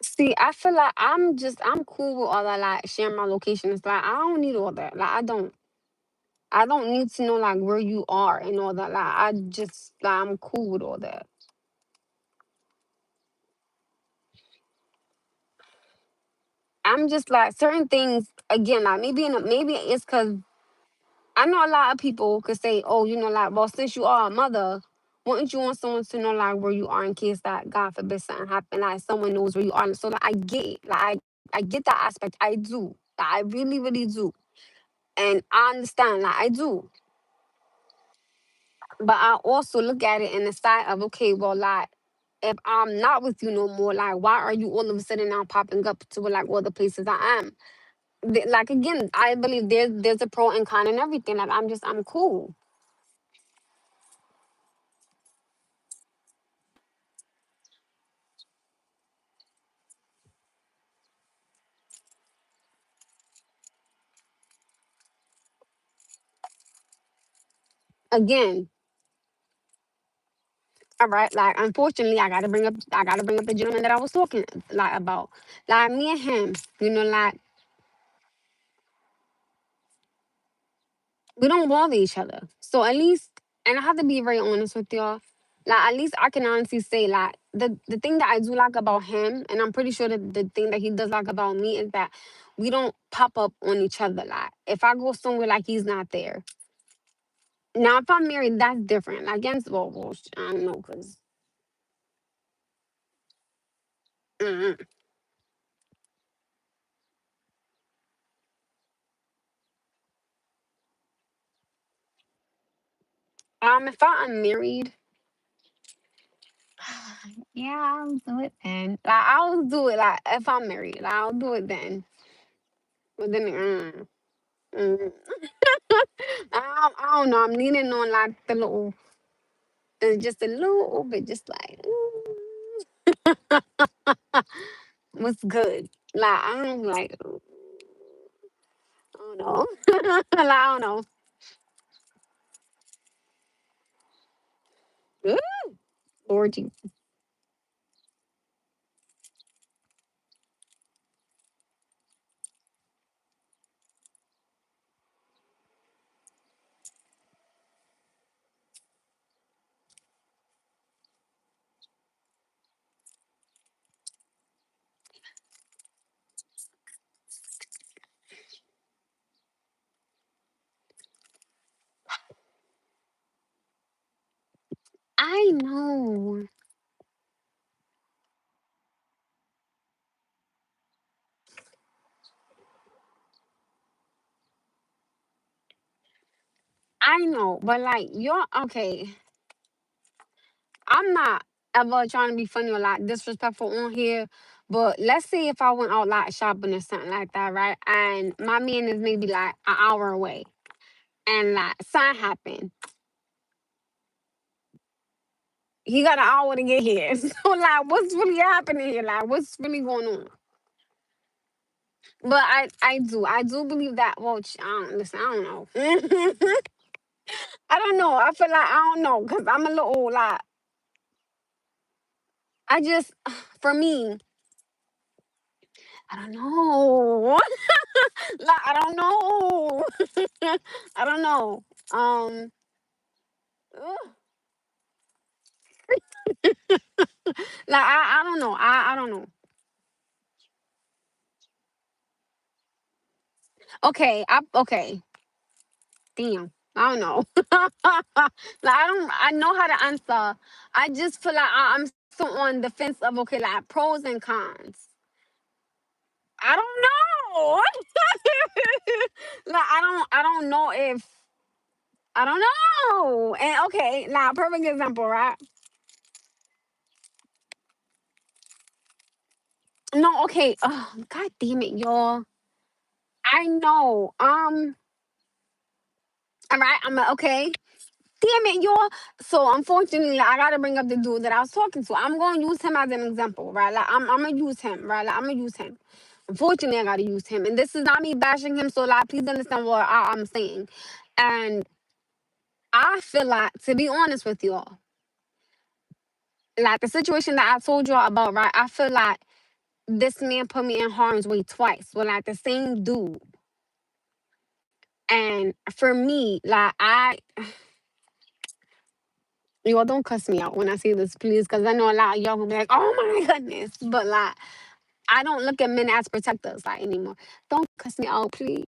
See, I feel like I'm cool with all that like sharing my location. It's like I don't need all that. Like I don't need to know like where you are and all that. Like I just like I'm cool with all that. I'm just like certain things again, like maybe it's cause I know a lot of people could say, oh, like, well, since you are a mother, wouldn't you want someone to know like where you are in case that God forbid something happen, like someone knows where you are. So like I get it. Like I get that aspect. I do. Like, I really, really do. And I understand, like I do. But I also look at it in the side of, okay, well, like, if I'm not with you no more, like, why are you all of a sudden now popping up to like all the places I am? Like again, I believe there's a pro and con and everything. Like I'm cool. Again, all right. Like unfortunately, I gotta bring up the gentleman that I was talking like about. Like me and him, like we don't bother each other. So at least, and I have to be very honest with y'all. Like at least I can honestly say like the thing that I do like about him, and I'm pretty sure that the thing that he does like about me is that we don't pop up on each other. Like if I go somewhere, like he's not there. Now if I'm married, that's different. Like against I don't know, cause mm-mm. If I'm married, yeah, I'll do it then. Like I'll do it. Like if I'm married, like, I'll do it then. But then, mm. I don't know. I'm leaning on like just a little bit, just like what's good. Like I'm like, I don't know. Like, I don't know. Ooh, Lord, I know. I know. But like you're okay. I'm not. ever trying to be funny or like disrespectful on here. But let's say if I went out like shopping or something like that, right? And my man is maybe like an hour away, and like something happened. He got an hour to get here. So like, what's really happening here? Like, what's really going on? But I do believe that. Well, I don't listen. I don't know. I don't know. I feel like I don't know because I'm a little like I just for me. I don't know. Like I don't know. I don't know. Ugh. Like I don't know. I don't know. Okay. Damn. I don't know. Like I know how to answer. I just feel like I'm so on the fence of okay, like pros and cons. I don't know. Like I don't know if I don't know. And okay, now perfect example, right? No, okay. Oh, God damn it, y'all. I know. All right. Okay. Damn it, y'all. So unfortunately, like, I gotta bring up the dude that I was talking to. I'm gonna use him as an example, right? Like I'm gonna use him, right? Like I'm gonna use him. Unfortunately, I gotta use him, and this is not me bashing him. So like, please understand what I'm saying. And I feel like, to be honest with y'all, like the situation that I told y'all about, right? I feel like this man put me in harm's way twice with like the same dude. And for me, like y'all don't cuss me out when I say this, please, because I know a lot of y'all will be like, "Oh my goodness," but like I don't look at men as protectors like anymore. Don't cuss me out, please.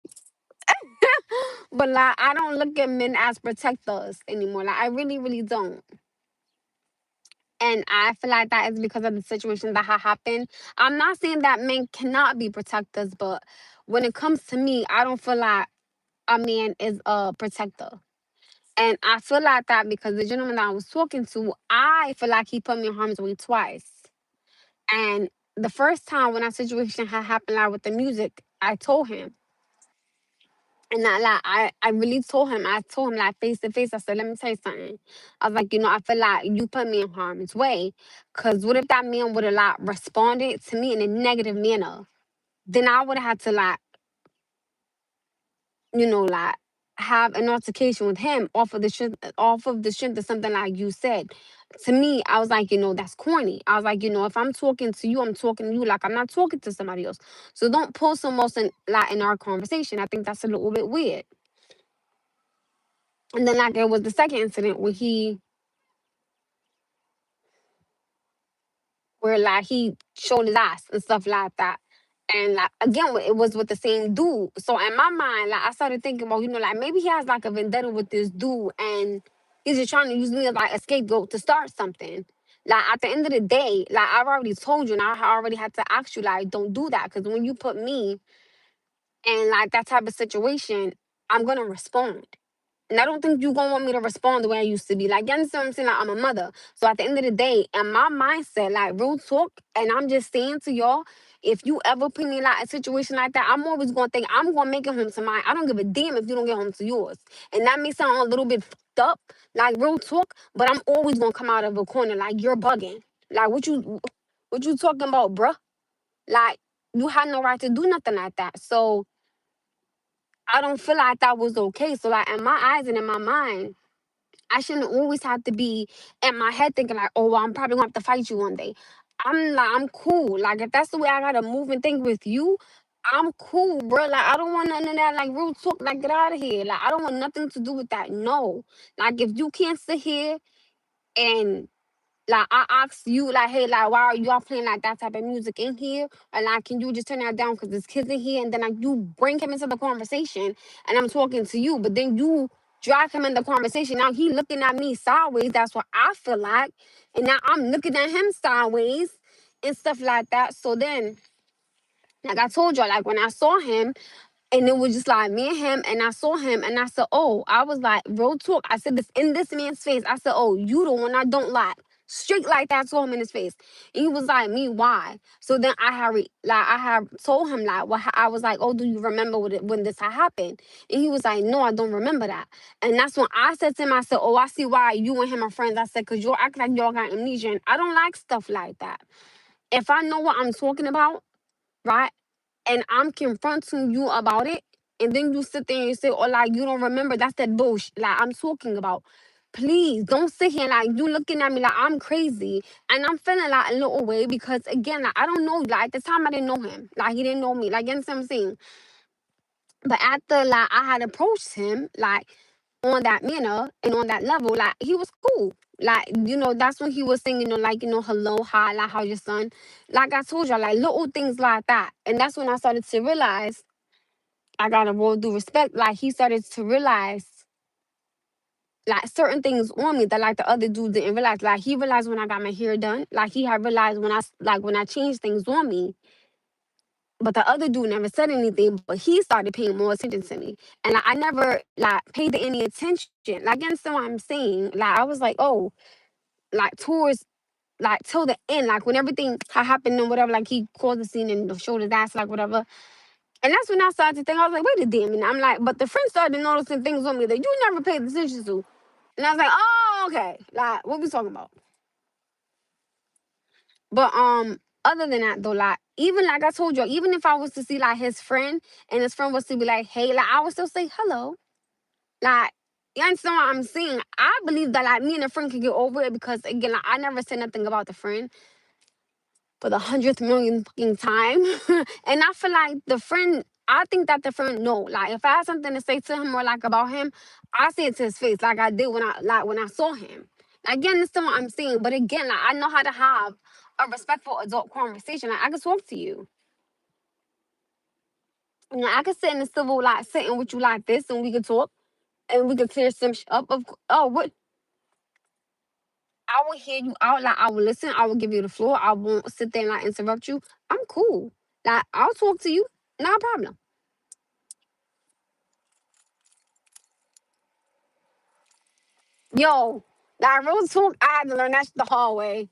But like I don't look at men as protectors anymore. Like I really, really don't. And I feel like that is because of the situation that had happened. I'm not saying that men cannot be protectors, but when it comes to me, I don't feel like a man is a protector. And I feel like that because the gentleman that I was talking to, I feel like he put me in harm's way twice. And the first time when that situation had happened, like with the music, I told him. And I really told him, I told him like face to face, I said, let me tell you something. I was like, I feel like you put me in harm's way. Cause what if that man would have like responded to me in a negative manner? Then I would have had to like like have an altercation with him off of the strength of something like you said. To me, I was like, that's corny. I was like, if I'm talking to you, I'm talking to you like I'm not talking to somebody else. So don't pull some else in our conversation. I think that's a little bit weird. And then like there was the second incident where like he showed his ass and stuff like that. And like again, it was with the same dude. So in my mind, like I started thinking about, like maybe he has like a vendetta with this dude, and he's just trying to use me as like a scapegoat to start something. Like at the end of the day, like I've already told you, and I already had to ask you, like, don't do that, because when you put me in like that type of situation, I'm gonna respond. And I don't think you're gonna want me to respond the way I used to be. Like, you understand what I'm saying? Like, I'm a mother. So at the end of the day, in my mindset, like real talk, and I'm just saying to y'all, if you ever put me in like a situation like that, I'm always gonna think I'm gonna make it home to mine. I don't give a damn if you don't get home to yours. And that may sound a little bit fucked up, like real talk, but I'm always gonna come out of a corner like you're bugging. Like what you talking about, bruh? Like you had no right to do nothing like that. So I don't feel like that was okay. So like in my eyes and in my mind, I shouldn't always have to be in my head thinking like, oh, well, I'm probably gonna have to fight you one day. I'm cool. Like if that's the way I gotta move and think with you, I'm cool, bro. Like I don't want none of that. Like real talk. Like get out of here. Like I don't want nothing to do with that. No. Like if you can't sit here and like I ask you, like, hey, like, why are y'all playing like that type of music in here? Or like, can you just turn that down because there's kids in here? And then like you bring him into the conversation, and I'm talking to you, but then you drag him in the conversation. Now he looking at me sideways. That's what I feel like, and now I'm looking at him sideways and stuff like that. So then, like I told you, like when I saw him, and it was just like me and him, and I saw him, and I said, oh, I was like, real talk. I said this in this man's face. I said, oh, you the one I don't like. Straight like that, told him in his face. And he was like, me, why? So then I had told him like, well, I was like, oh, do you remember when this had happened? And he was like, no, I don't remember that. And that's when I said to him, I said, oh, I see why you and him are friends. I said, because you act like y'all got amnesia. And I don't like stuff like that. If I know what I'm talking about, right? And I'm confronting you about it, and then you sit there and you say, oh, like, you don't remember, that's that bullshit, like, I'm talking about. Please don't sit here like you looking at me like I'm crazy. And I'm feeling like a little way because, again, like, I don't know. Like, at the time, I didn't know him. Like, he didn't know me. Like, you know what I'm saying? But after, like, I had approached him, like, on that manner and on that level, like, he was cool. Like, that's when he was saying, like, hello, hi, like, how's your son? Like I told you, like, little things like that. And that's when I started to realize, I gotta roll due respect, like, he started to realize, like, certain things on me that, like, the other dude didn't realize. Like, he realized when I got my hair done. Like, he had realized when I changed things on me. But the other dude never said anything, but he started paying more attention to me. And like, I never, like, paid any attention. Like, you understand what I'm saying? Like, I was like, oh, like, towards, like, till the end, like, when everything had happened and whatever, like, he called the scene and showed his ass, like, whatever. And that's when I started to think, I was like, wait a damn minute. I'm like, but the friend started noticing things on me that you never paid attention to. And I was like, oh, okay. Like, what we talking about? But other than that though, like, even like I told you, even if I was to see like his friend and his friend was to be like, hey, like, I would still say hello. Like, you understand what I'm saying? I believe that, like, me and a friend could get over it because, again, like, I never said nothing about the friend for the 100th millionth fucking time. And I feel like I think that the friend know. Like, if I had something to say to him or like about him, I say it to his face, like I did when I saw him. Again, this is what I'm saying. But again, like, I know how to have a respectful adult conversation. Like, I can talk to you. I can sit in the civil, like, sitting with you like this, and we could talk, and we could clear some up. Oh, what? I will hear you out. Like, I will listen. I will give you the floor. I won't sit there and, like, interrupt you. I'm cool. Like, I'll talk to you. No problem. Yo, like, real talk, I had to learn that shit the hard way.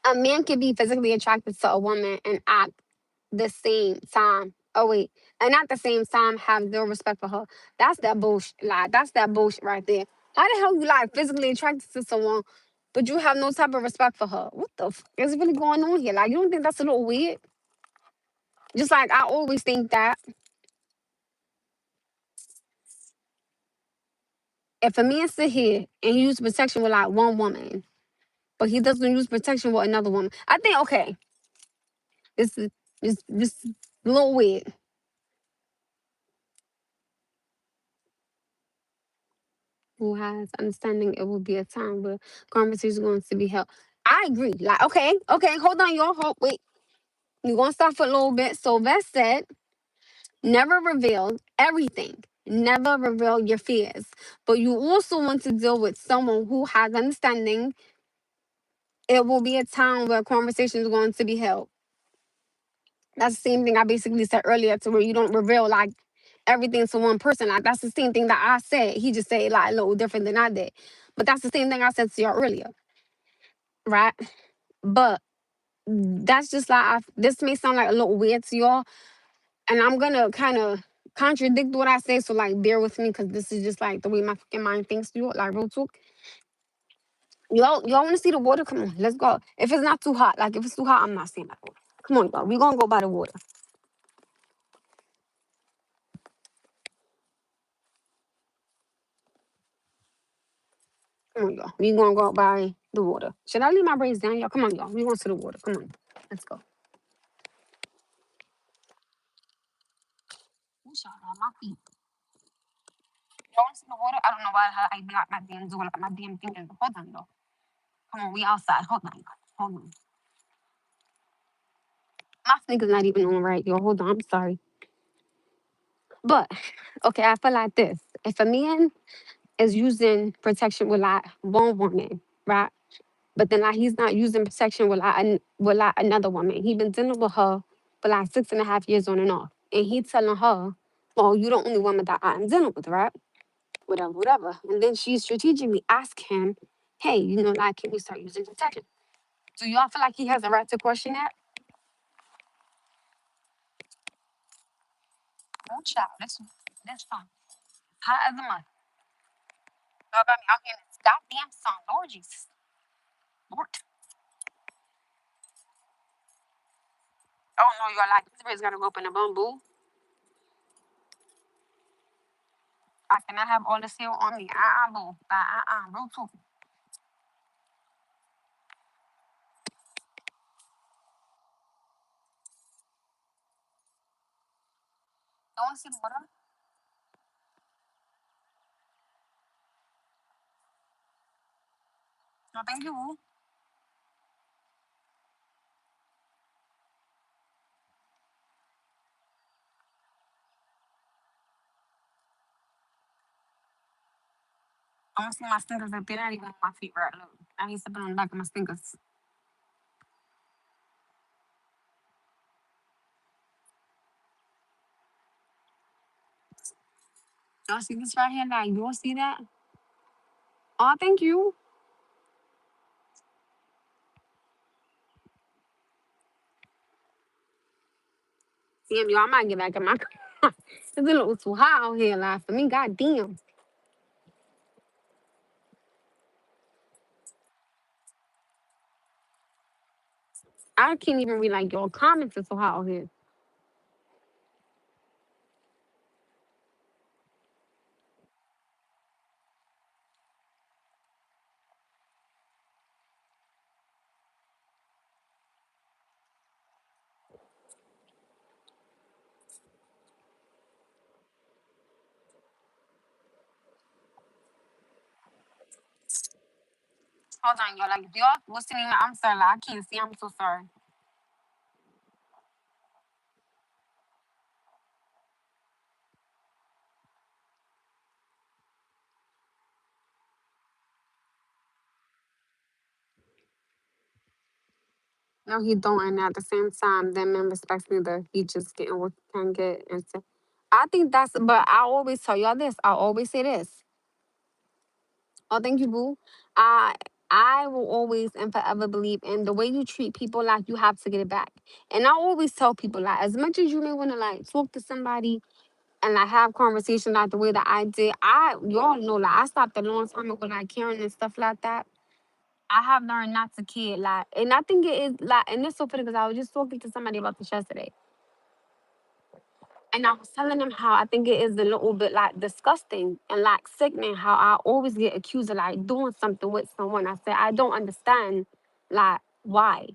A man can be physically attracted to a woman and act the same time. Oh wait, and at the same time have zero respect for her. That's that bullshit. Like, that's that bullshit right there. How the hell you, like, physically attracted to someone, but you have no type of respect for her? What the fuck is really going on here? Like, you don't think that's a little weird? Just like I always think that if a man sit here and he use protection with, like, one woman, but he doesn't use protection with another woman, I think, okay, this is this a little weird. Who has understanding, it will be a time where conversations are going to be held. I agree. Like, okay, hold on, y'all. Wait. You're gonna stop for a little bit. So Vest said, never reveal everything. Never reveal your fears. But you also want to deal with someone who has understanding. It will be a time where conversations are going to be held. That's the same thing I basically said earlier, to where you don't reveal, like, everything to one person. Like, that's the same thing that I said. He just said, like, a little different than I did. But that's the same thing I said to y'all earlier, right? But that's just like, this may sound like a little weird to y'all, and I'm gonna kind of contradict what I say. So, like, bear with me, because this is just like the way my fucking mind thinks. You like, real talk. Y'all want to see the water? Come on, let's go. If it's not too hot, like, if it's too hot, I'm not saying that. Come on, y'all. We gonna go by the water. Come on, y'all. We gonna go by the water. Should I leave my braids down, y'all? Come on, y'all. We going to the water. Come on, let's go. Ooh, child, my feet. Y'all want to see the water? I don't know why I blocked my damn door, like, my damn fingers. Hold on, though. Come on, we outside. Hold on, hold on. My sneakers not even on right, yo. Hold on, I'm sorry. But okay, I feel like this. If a man is using protection with, like, one woman, right? But then, like, he's not using protection with, like, with, like, another woman. He been dealing with her for like 6.5 years on and off. And he telling her, well, you the only woman that I'm dealing with, right? Whatever, whatever. And then she strategically asked him hey, like, can we start using protection? Do y'all feel like he has a right to question that? Oh, child, that's fine. Hot as a month. Y'all got me out here in this goddamn sun. Lord Jesus. Lord. Oh, no, you're like, this bitch gotta go up in a bamboo. I cannot have all this hair on me. Boo. Boo, too. Don't see the water. No, thank you. I want to see my fingers up there. Not even on my feet right. Look. I need something on the back of my fingers. Y'all see this right here? Like, you all see that? Oh, thank you. Damn, y'all, I might get back in my car. It's a little too hot out here, like, for me. Goddamn. I can't even read, like, your comments. It's so hot out here. Hold on, y'all. Like, if y'all listening, I'm sorry. Like, I can't see. I'm so sorry. No, he don't. And at the same time, that man respects me that he just getting what he can get. And so, I think that's, but I always tell y'all this. I always say this. Oh, thank you, boo. I I will always and forever believe in the way you treat people, like you have to get it back. And I always tell people, like, as much as you may want to like talk to somebody and like have conversation like the way that I did, y'all know, like, I stopped a long time ago, like caring and stuff like that. I have learned not to care, like, and I think it is like, and it's so funny because I was just talking to somebody about this yesterday. And I was telling them how I think it is a little bit like disgusting and like sickening how I always get accused of like doing something with someone. I said, I don't understand, like, why.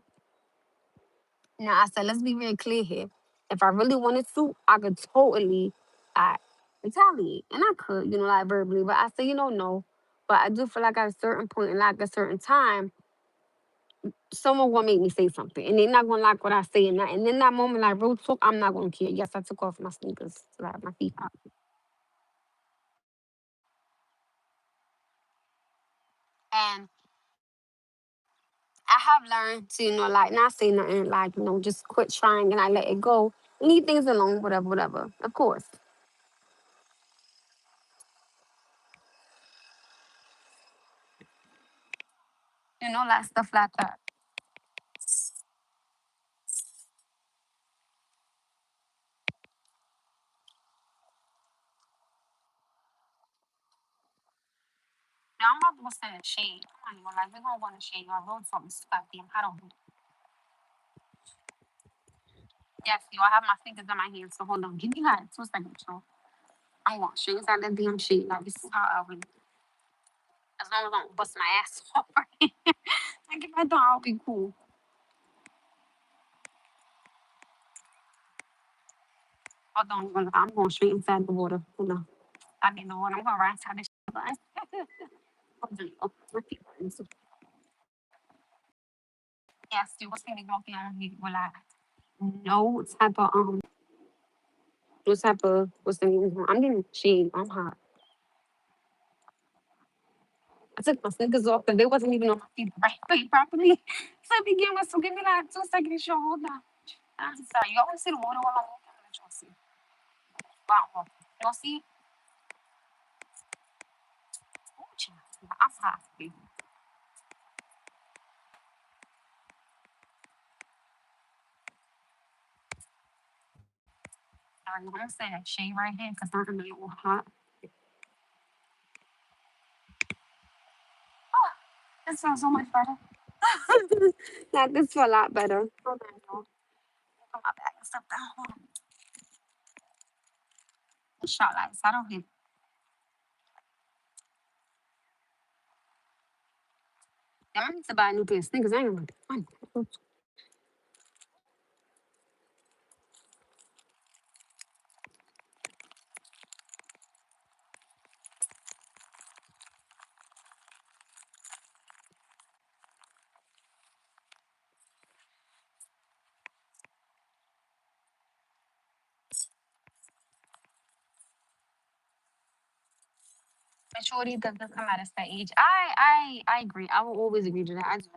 Now, I said, let's be very clear here. If I really wanted to, I could totally like retaliate. And I could, like verbally. But I said, no. But I do feel like at a certain point and like a certain time, someone will make me say something. And they're not gonna like what I say. And in that moment, like real talk, I'm not gonna care. Yes, I took off my sneakers, like my feet out. And I have learned to, like not say nothing, like, just quit trying and I let it go. Leave things alone, whatever, whatever. Of course. Like stuff like that. Now I'm about to go send a shade. Come on, like we're gonna want to shade. I wrote something goddamn. I don't know. Yes, I have my fingers in my hands, so hold on. Give me like 2 seconds, so I'm gonna show you that damn shade. Like this is how I would, as long as I don't bust my ass off. Like if I don't, I'll be cool. Hold on, I'm going straight inside the water. Hold on. I mean the water. I'm gonna run inside this shit. Hold on. Oh, repeat. Yes, you was gonna walking on here with like no type of no type of what's the name? I'm getting shade. I'm hot. I took my sneakers off because they wasn't even on my feet right way properly. So I begin with, so give me like 2 seconds, show. Hold on. I'm sorry. You always see the water while I'm walking. Let y'all see. While I'm walking. Y'all see? Oh, child. I'm hot, baby. I'm gonna say that shade right here because I'm gonna be all hot. Oh, this smells so much better. Like this feel a lot better. Hold on, y'all. Put my bag and stuff down. Hold on. Shot lights. I don't hit. I need to buy a new pair of sneakers. I ain't gonna lie. Maturity doesn't come at a certain age. I agree. I will always agree to that. I do.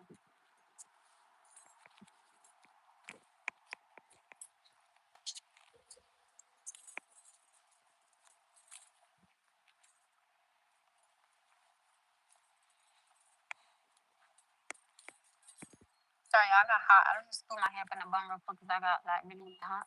Sorry, I got hot. I just put my hair up in a bun real quick because I got like really hot.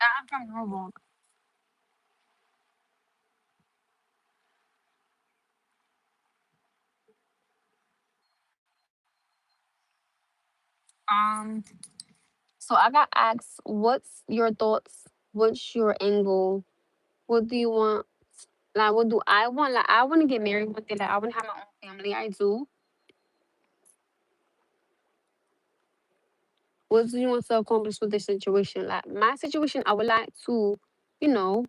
I'm from Norwalk. Um, so I got asked, what's your thoughts? What's your angle? What do you want? Like, what do I want? Like, I want to get married one day. Like, I want to have my own family. I do. What do you want to accomplish with this situation? Like, my situation, I would like to, you know,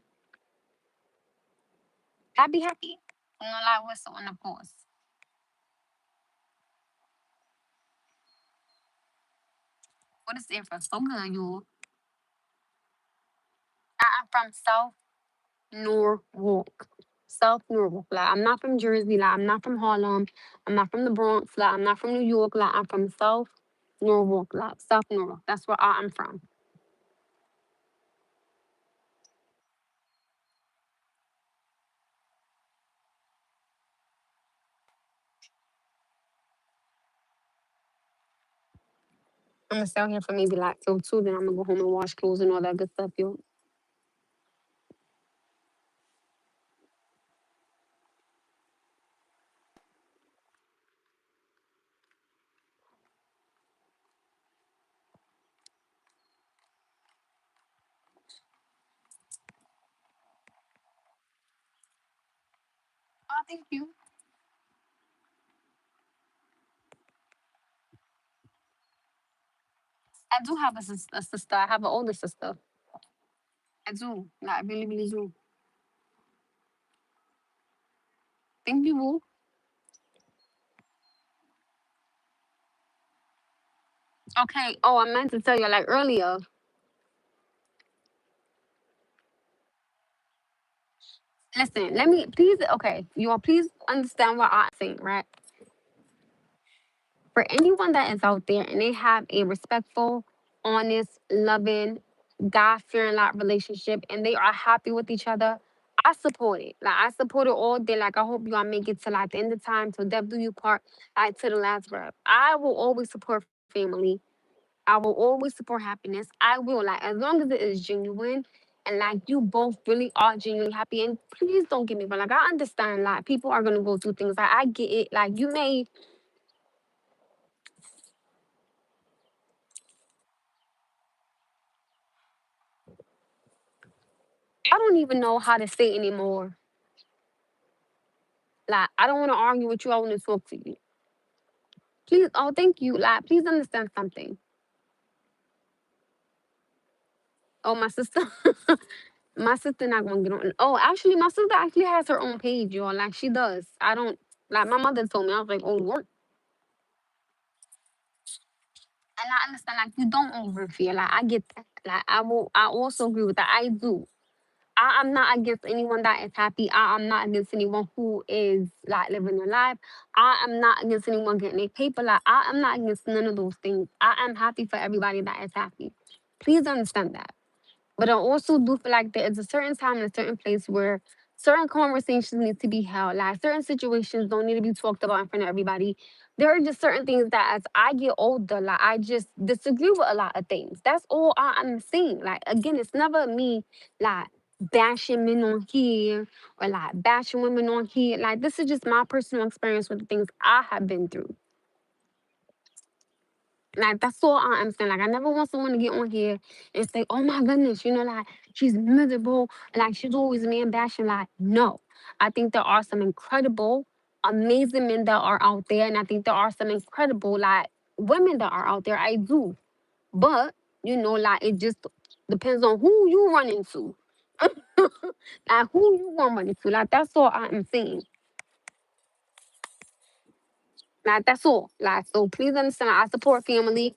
I be happy. You know, like, what's on the post? What is it for? So good, you. I'm from South Norwalk. South Norwalk. Like, I'm not from Jersey. Like, I'm not from Harlem. I'm not from the Bronx. Like, I'm not from New York. Like, I'm from South Norwalk. Like, South Norwalk. That's where I'm from. I'm gonna stay out here for maybe like till two. Then I'm gonna go home and wash clothes and all that good stuff, yo. Oh, thank you. I do have a sister. I have an older sister. I do. Like, I really, really do. Thank you, boo. Okay. Oh, I meant to tell you like earlier. Listen, let me please. Okay, you all please understand what I'm saying, right? For anyone that is out there and they have a respectful, honest, loving, God fearing like relationship and they are happy with each other, I support it. Like I support it all day. Like I hope y'all make it to like the end of time, till death do you part, like to the last breath. I will always support family. I will always support happiness. I will, like, as long as it is genuine and like you both really are genuinely happy. And please don't get me wrong. Like I understand like people are gonna go through things. Like I get it. Like you may, I don't even know how to say anymore. Like, I don't want to argue with you. I want to talk to you. Please, oh, thank you. Like, please understand something. Oh, my sister, my sister not gonna get on. Oh, actually, my sister actually has her own page, y'all. Like, she does. I don't, like, my mother told me, I was like, oh, Lord. And I understand, like, you don't overfear. Like, I get that. Like, I also agree with that. I do. I'm not against anyone that is happy. I'm not against anyone who is like living their life. I am not against anyone getting their paper. Like I am not against none of those things. I am happy for everybody that is happy. Please understand that. But I also do feel like there is a certain time and a certain place where certain conversations need to be held. Like certain situations don't need to be talked about in front of everybody. There are just certain things that as I get older, like I just disagree with a lot of things. That's all I'm saying. Like again, it's never me like bashing men on here or like bashing women on here. Like this is just my personal experience with the things I have been through. Like that's all I'm saying. Like I never want someone to get on here and say, "Oh my goodness, like she's miserable, like she's always man bashing." Like no, I think there are some incredible, amazing men that are out there, and I think there are some incredible like women that are out there. I do, but like it just depends on who you run into, like who you want to run into. Like that's all I'm saying. Like that's all. Like so, please understand. I support family.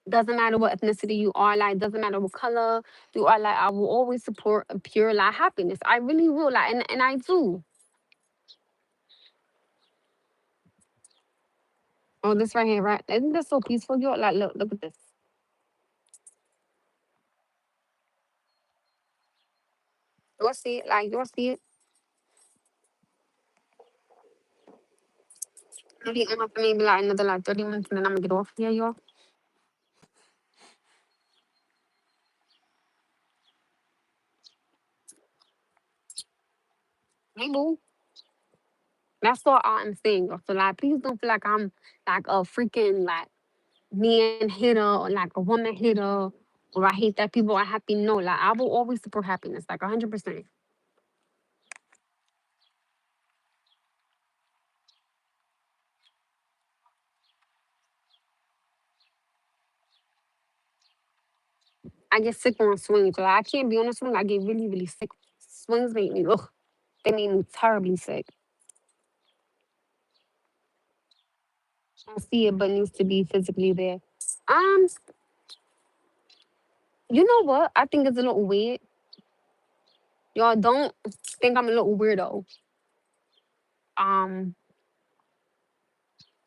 Doesn't matter what ethnicity you are, like doesn't matter what color you are, like I will always support a pure like happiness. I really will, like, and I do. Oh, this right here, right? Isn't this so peaceful, yo? Like, look at this. You'll see it, like you'll see it. Maybe I'm up maybe like another like 30 minutes, and then I'm gonna get off here, y'all. Hey, boo. That's all I'm saying, yo. So like, please don't feel like I'm like a freaking like man hater or like a woman hater. Or I hate that people are happy. No, like I will always support happiness, like 100%. I get sick on swings. So I can't be on a swing. I get really, really sick. Swings make me ugh. They make me terribly sick. I see it, but needs to be physically there. Um, you know what? I think it's a little weird. Y'all don't think I'm a little weirdo. Um,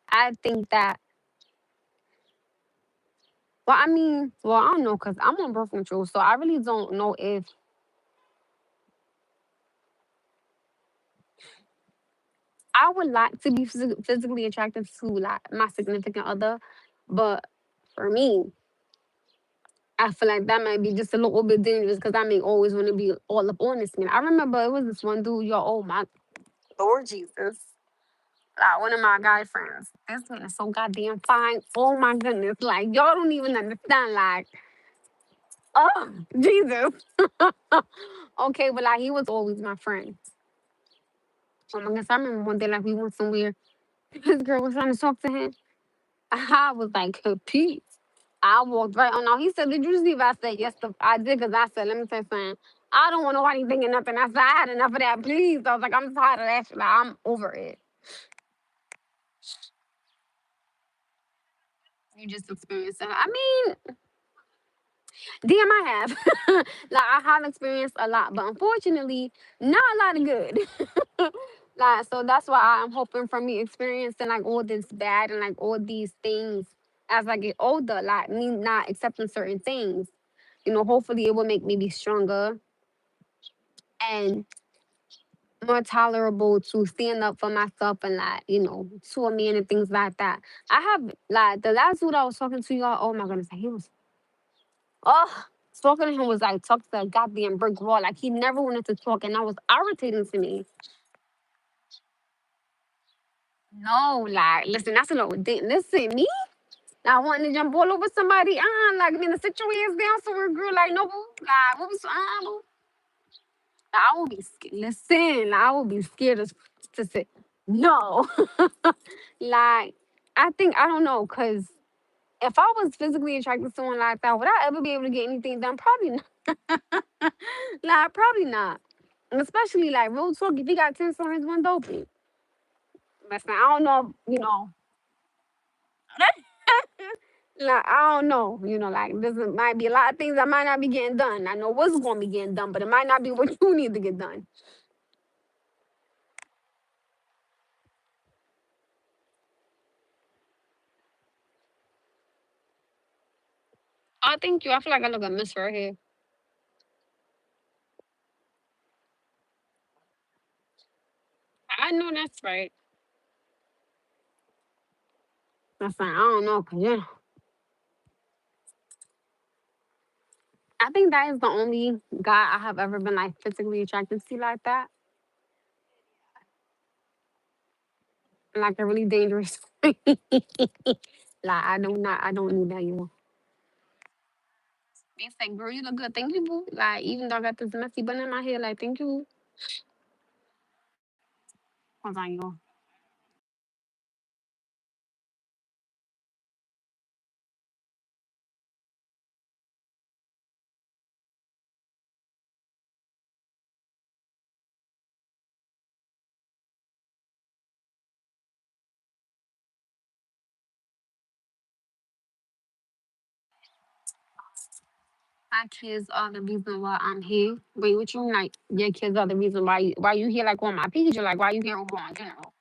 I think that. Well, I mean, well, I don't know because I'm on birth control, so I really don't know if I would like to be physically attracted to like my significant other, but for me, I feel like that might be just a little bit dangerous because I may always want to be all up on this man. I remember it was this one dude, yo, oh my Lord Jesus. Like one of my guy friends. This man is so goddamn fine. Oh my goodness. Like y'all don't even understand. Like, oh Jesus. Okay, but like he was always my friend. Oh my goodness. I remember one day like we went somewhere. This girl was trying to talk to him. I was like, Pete. I walked right on out. He said, "Did you see if I said yes?" I did because I said, "Let me say something. I don't want nobody thinking nothing." I said, "I had enough of that, please." I was like, "I'm tired of that shit. Like, I'm over it." You just experienced it. I mean, damn, I have. Like, I have experienced a lot, but unfortunately, not a lot of good. Like, so that's why I'm hoping from me experiencing like all this bad and like all these things as I get older, like me not accepting certain things. Hopefully it will make me be stronger and more tolerable to stand up for myself and like, to a man and things like that. I have like the last dude I was talking to y'all, oh my goodness, he was talking to him was like talk to a goddamn brick wall. Like he never wanted to talk and that was irritating to me. No, like listen, that's a little listen, me? I wanting to jump all over somebody. Like I mean the situation down somewhere, girl. Like no, like what was I will be scared. Listen, I will be scared to say no. Like, I don't know, because if I was physically attracted to someone like that, would I ever be able to get anything done? Probably not. Like, probably not. And especially, like, real talk, if he got 10 stories, one dope. Listen, I don't know, Like, I don't know, like might be a lot of things that might not be getting done. I know what's going to be getting done, but it might not be what you need to get done. Oh, thank you. I feel like I look a miss right here. I know that's right. That's fine. I don't know, cause I think that is the only guy I have ever been like physically attracted to like that, like a really dangerous. Like I don't need that, They say, girl, you look good. Thank you, boo. Like, even though I got this messy bun in my hair, like, thank you. Hold on, you. My kids are the reason why I'm here. Wait, what you mean? Like, your kids are the reason why you here, like, on my page, or like, why you here over on general?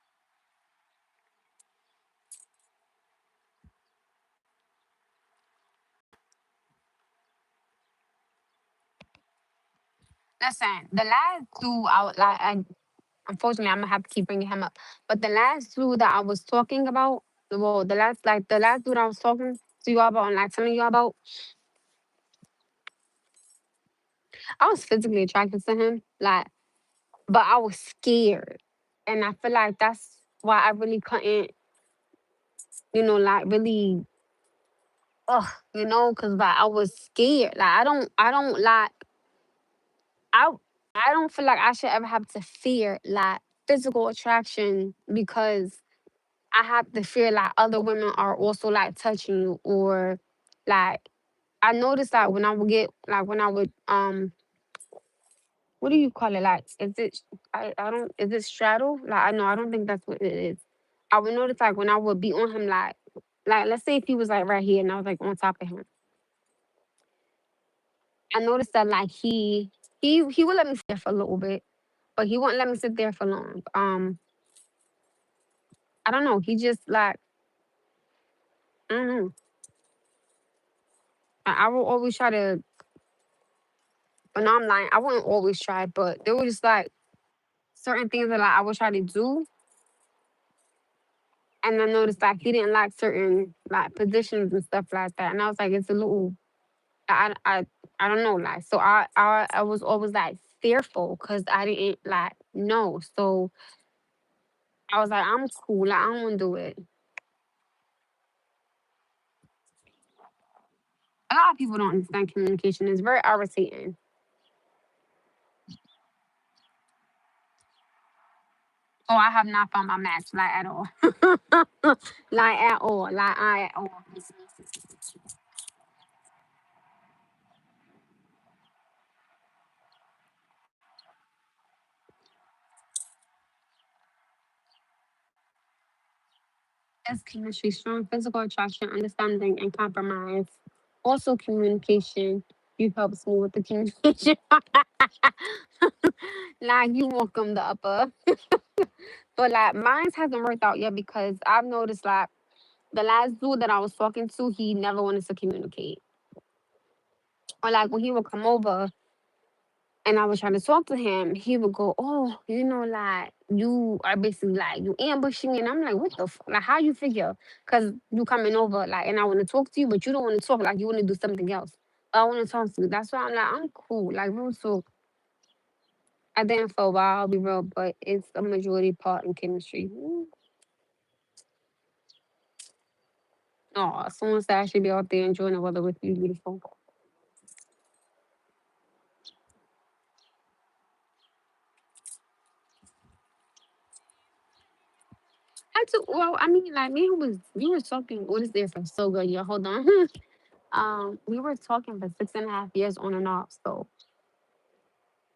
Listen, the last two, unfortunately, I'm gonna have to keep bringing him up. But the last two that I was talking about, well, the last dude I was talking to you about and like telling you about, I was physically attracted to him, like, but I was scared, and I feel like that's why I really couldn't, like really, because like I was scared. Like I don't like I, I don't feel like I should ever have to fear like physical attraction because I have to fear like other women are also like touching you or like I noticed that when I would get like when I would what do you call it? Like is it I don't is it straddle? Like I know I don't think that's what it is. I would notice like when I would be on him like let's say if he was like right here and I was like on top of him. I noticed that like he would let me sit there for a little bit, but he wouldn't let me sit there for long. I don't know. He just like I don't know. I will always try to but no, I'm lying. I wouldn't always try, but there was just like certain things that like, I would try to do. And I noticed like he didn't like certain like positions and stuff like that. And I was like, it's a little I don't know, like so I was always like fearful because I didn't like know. So I was like, I'm cool, like, I don't wanna do it. A lot of people don't understand communication. It's very irritating. So I have not found my match, like at all. Like at all. Like I at all. As chemistry, strong physical attraction, understanding, and compromise. Also, communication. You helps me with the communication. Like you welcome the upper. But like mine hasn't worked out yet because I've noticed like the last dude that I was talking to, he never wanted to communicate. Or like when he would come over and I was trying to talk to him, he would go, "Oh, like you are basically like you ambushing me," and I'm like, "What the like? How you figure? Cause you coming over like, and I want to talk to you, but you don't want to talk. Like you want to do something else. I want to talk to you. That's why I'm like, I'm cool. Like real talk. I didn't for a while, I'll be real, but it's a majority part in chemistry. Oh, someone said I should be out there enjoying the weather with you, beautiful. I took well, I mean, like me was we were talking. What is there for so good? Yeah, hold on. We were talking for 6.5 years on and off. So,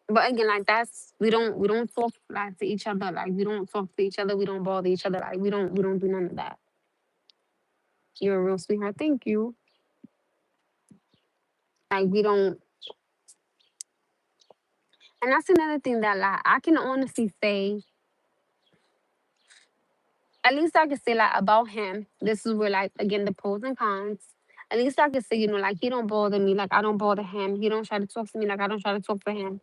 but again, like that's we don't talk like to each other. Like we don't talk to each other. We don't bother each other. Like we don't do none of that. You're a real sweetheart. Thank you. Like we don't, and that's another thing that like I can honestly say, at least I can say like about him. This is where like again the pros and cons. At least I can say, like he don't bother me, like I don't bother him. He don't try to talk to me like I don't try to talk to him.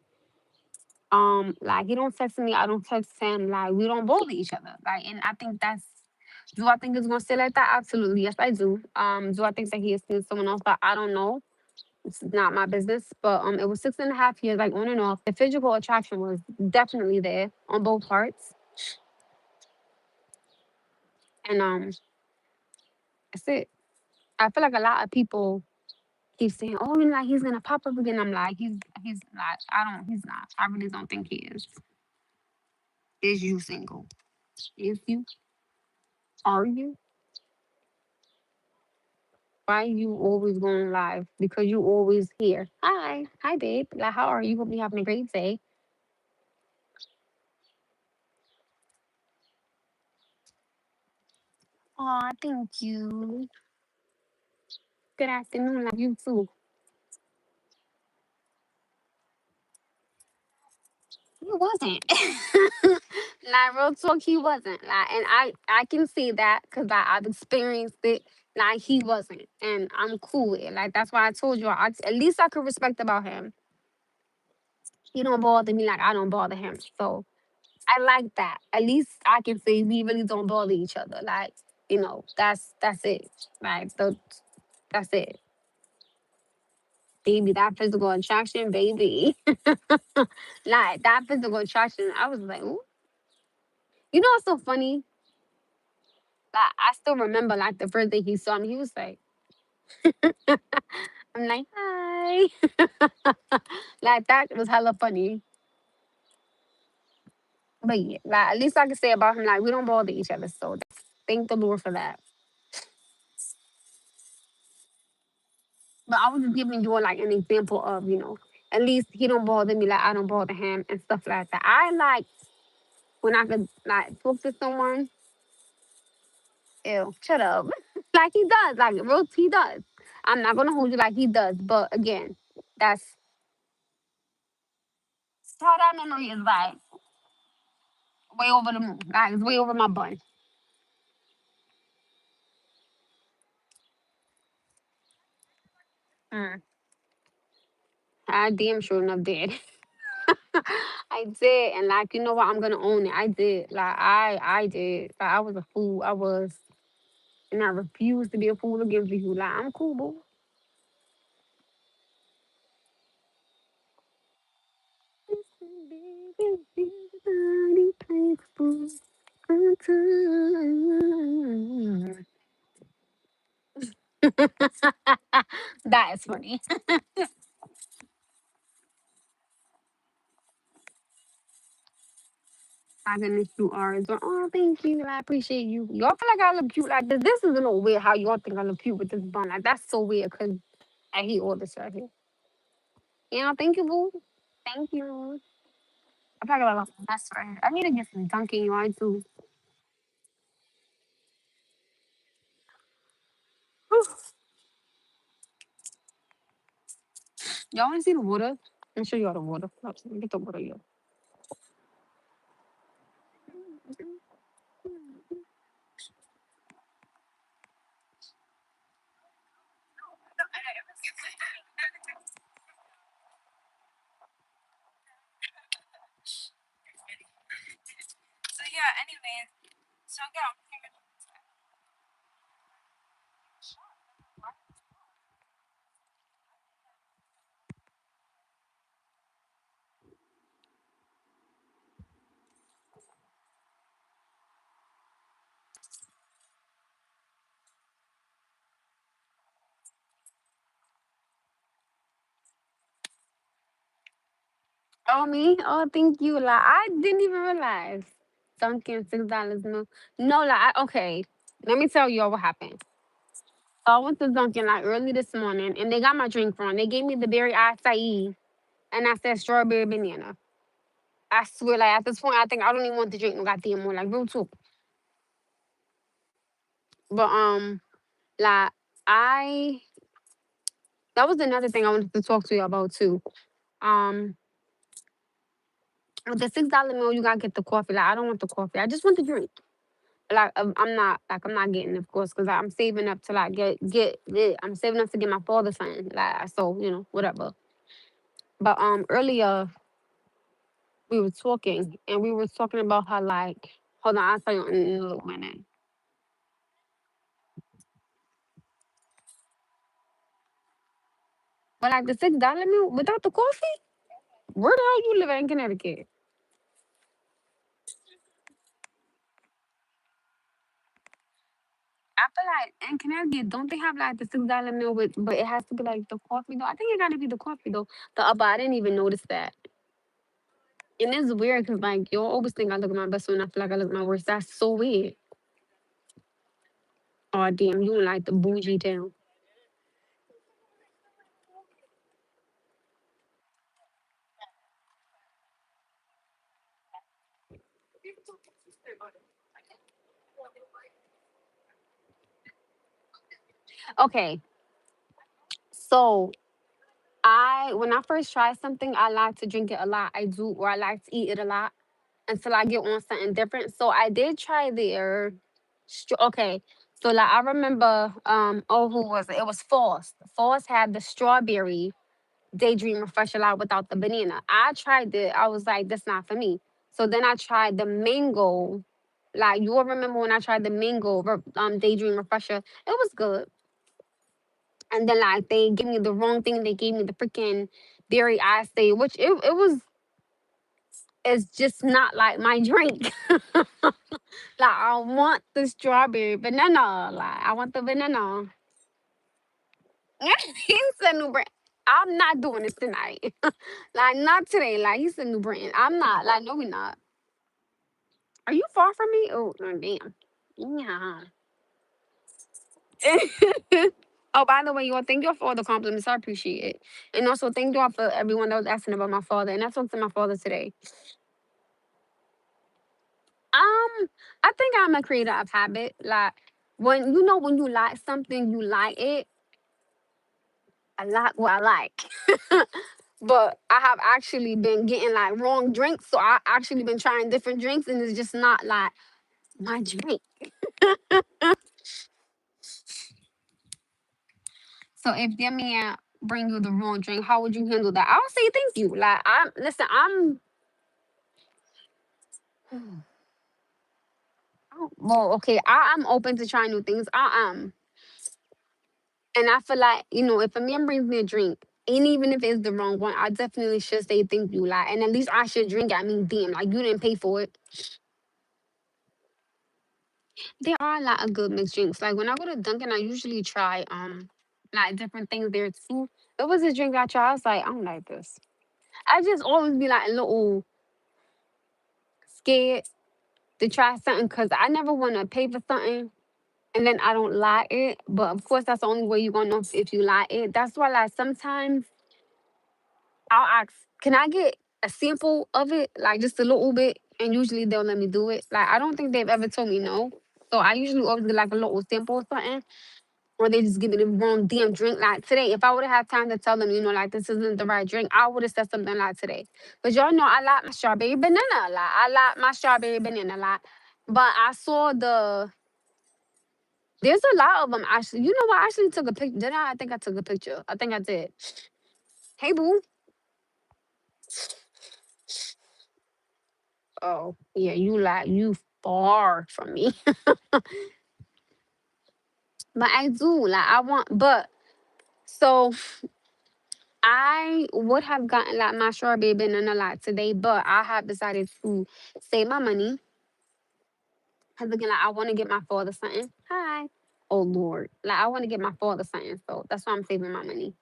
Like he don't text me, I don't text him. Like we don't bother each other. Like, and I think that's. Do I think it's gonna stay like that? Absolutely, yes, I do. Do I think that he is seeing someone else? But I don't know. It's not my business. But it was 6.5 years, like on and off. The physical attraction was definitely there on both parts, and that's it. I feel like a lot of people keep saying, "Oh, like he's gonna pop up again." I'm like, he's not. I don't. He's not. I really don't think he is. Is you single? Is you? Are you? Why you always going live? Because you always here. Hi, babe. Like, how are you? Hope you having a great day. Aw, thank you. Good afternoon. Love you too. He wasn't. Like real talk, he wasn't. Like, and I can see that because I've experienced it. Like he wasn't, and I'm cool with it. Like that's why I told you. At least I could respect about him. He don't bother me like I don't bother him. So I like that. At least I can say we really don't bother each other. Like that's it. Like that's it. Baby, that physical attraction, baby. Like that physical attraction. I was like, ooh. What's so funny? Like I still remember like the first day he saw me, he was like, I'm like, hi. Like that was hella funny. But yeah, like at least I can say about him, like we don't bother each other. So thank the Lord for that. But I was just giving you like an example of, at least he don't bother me like I don't bother him and stuff like that. I like when I could like talk to someone, ew, shut up. Like he does, like real he does. I'm not gonna hold you like he does, but again, that's how that memory is like way over the moon. Like it's way over my bun. Mm. I damn sure enough did. I did, and like you know what, I'm gonna own it. I did. Like I did. Like I was a fool. I was, and I refuse to be a fool again for you. Like I'm cool, boo. That is funny. My goodness, you are as well. Oh, thank you. I appreciate you. Y'all feel like I look cute like this. This is a little weird how y'all think I look cute with this bun. Like that's so weird because I hate all this right here. Thank you, boo. Thank you. I probably got a mess right here. I need to get some Dunkin' yarn too. Y'all want to see the water? Let me show y'all the water. Let me get the water, y'all. Oh, me? Oh, thank you. Like, I didn't even realize. Dunkin' $6 no. No, like, okay. Let me tell y'all what happened. So I went to Dunkin' like early this morning and they got my drink wrong. They gave me the berry acai and I said strawberry banana. I swear, like, at this point, I think I don't even want to drink no goddamn more. Like, real talk. But, Like I that was another thing I wanted to talk to you about too. Um with the $6 meal you gotta get the coffee. Like I don't want the coffee. I just want the drink. Like I'm not getting it, of course, because I'm saving up to like get it. I'm saving up to get my father something. Like so, whatever. But earlier we were talking and we were talking about how like hold on, I'll tell you in a little minute. But like the $6 meal without the coffee, where the hell you live at in Connecticut? I feel like in Connecticut, don't they have like the $6 meal with, but it has to be like the coffee though. I think it gotta be the coffee though. But I didn't even notice that. And it's weird because like you always think I look at my best friend. I feel like I look at my worst. That's so weird. Oh damn, you in like the bougie town. Okay, so I when I first try something, I like to drink it a lot. I do, or I like to eat it a lot until I get on something different. So I did try their. Okay, so like I remember, oh, who was it? It was Force. Force had the strawberry daydream refresher lot without the banana. I tried it. I was like, that's not for me. So then I tried the mango. Like you will remember when I tried the mango daydream refresher. It was good. And then like they gave me the wrong thing. They gave me the freaking berry ice which it was it's just not like my drink. Like I want the strawberry banana. Like I want the banana. He's a new brand. I'm not doing this tonight. Like not today. Like he's a new brand. I'm not. Like no, we not. Are you far from me? Oh, damn. Yeah. Oh, by the way, y'all, thank y'all for all the compliments. I appreciate it. And also, thank y'all for everyone that was asking about my father. And I talked to my father today. I think I'm a creator of habit. Like, when you like something, you like it. I like what I like. But I have actually been getting like wrong drinks. So I actually been trying different drinks and it's just not like my drink. So if your man bring you the wrong drink, how would you handle that? I'll say thank you. Like I'm listen, well, okay, I'm open to trying new things. I am. And I feel like, if a man brings me a drink, and even if it's the wrong one, I definitely should say thank you. Like, and at least I should drink it. I mean, damn, like you didn't pay for it. There are a lot of good mixed drinks. Like when I go to Dunkin', I usually try like different things there too. It was a drink I tried. I was like, I don't like this. I just always be like a little scared to try something because I never want to pay for something and then I don't like it. But of course, that's the only way you're gonna know if you like it. That's why, like, sometimes I'll ask, "Can I get a sample of it, like just a little bit?" And usually they'll let me do it. Like I don't think they've ever told me no. So I usually always get like a little sample or something, or they just give me the wrong damn drink. Like today, if I would have had time to tell them, like this isn't the right drink, I would have said something like today. But y'all know I like my strawberry banana a lot. I like my strawberry banana a lot. But I saw there's a lot of them actually. You know what? I actually took a picture. Did I? I think I took a picture. I think I did. Hey, boo. Oh, yeah, you far from me. But I do. Like, I want, but so I would have gotten like my strawberry banana lot today, but I have decided to save my money. Because again, like, I want to get my father something. Hi. Oh, Lord. Like, I want to get my father something. So that's why I'm saving my money.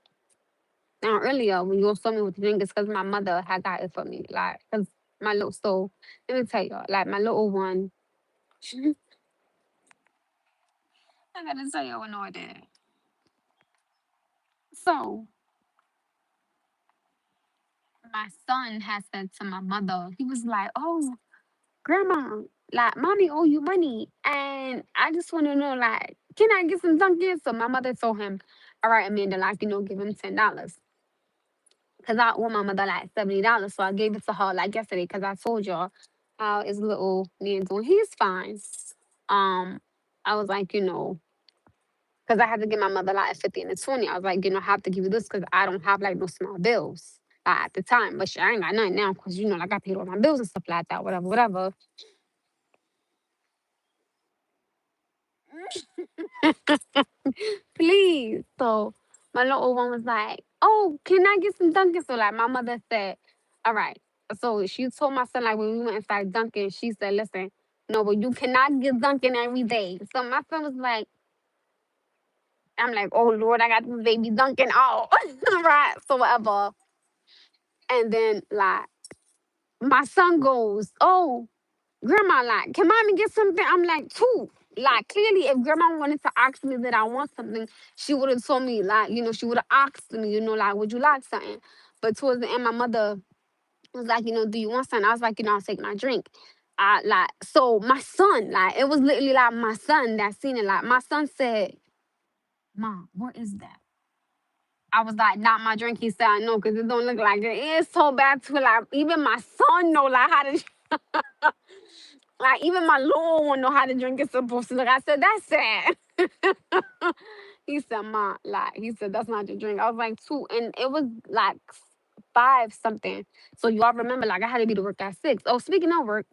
Now, earlier, when you saw me with the drink, it's because my mother had got it for me. Like, because my little, so let me tell y'all, like, my little one, I gotta tell y'all what no, I did. So, my son has said to my mother, he was like, "Oh, grandma, like, mommy owe you money." And I just want to know, like, can I get some Dunkin'? So my mother told him, all right, Amanda, like, give him $10. Cause I owe my mother like $70. So I gave it to her like yesterday because I told y'all how his little man doing. He's fine. I was like, because I had to give my mother like a 50 and a 20. I was like, I have to give you this because I don't have like no small bills at the time. But shit, I ain't got nothing now because like I paid all my bills and stuff like that, whatever, whatever. Please. So my little one was like, oh, can I get some Dunkin'? So like my mother said, all right. So she told my son, like when we went inside Dunkin', she said, listen, no, but you cannot get Dunkin' every day. So my son was like, I'm like, oh Lord, I got this baby Dunkin' out. Right. So whatever. And then like my son goes, oh, grandma, like, can mommy get something? I'm like, two. Like, clearly, if grandma wanted to ask me that I want something, she would have told me, like, she would have asked me, like, would you like something? But towards the end, my mother was like, do you want something? I was like, I'll take my drink. So my son, like, it was literally like my son that seen it. Like, my son said, Mom, what is that? I was like, not my drink. He said, I know, because it don't look like it. It's so bad, too. Like, even my son know, like, how to like even my little one know how to drink is supposed to look. I said, that's sad. He said, Ma, like he said, that's not your drink. I was like, two. And it was like five something. So y'all remember, like I had to be to work at 6. Oh, speaking of work,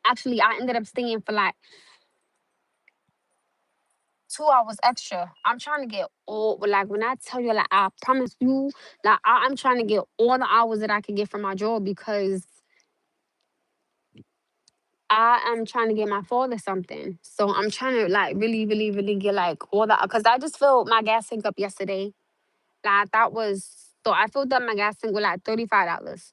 actually I ended up staying for like 2 hours extra. I'm trying to get all like when I tell you like I promise you, like I'm trying to get all the hours that I can get from my job because I am trying to get my father something. So I'm trying to like really, really, really get like all that because I just filled my gas tank up yesterday. Like that was so I filled up my gas tank with like $35.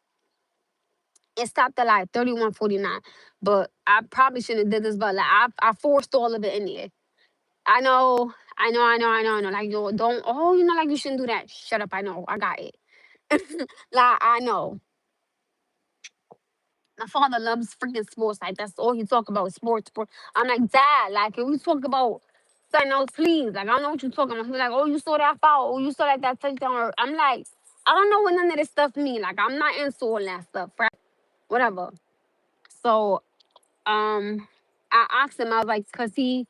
It stopped at like 31.49. But I probably shouldn't have did this, but like I forced all of it in there. I know, I know. Like yo, don't like you shouldn't do that. Shut up, I know. I got it. Like I know. My father loves freaking sports. Like that's all he talk about, sports, sport. I'm like, Dad, like can we talk about something else, please? Like I don't know what you're talking about. He's like, oh, you saw that foul, oh, you saw that touchdown. I'm like, I don't know what none of this stuff mean. Like I'm not into all that stuff, right? Whatever. So I asked him, I was like, cause he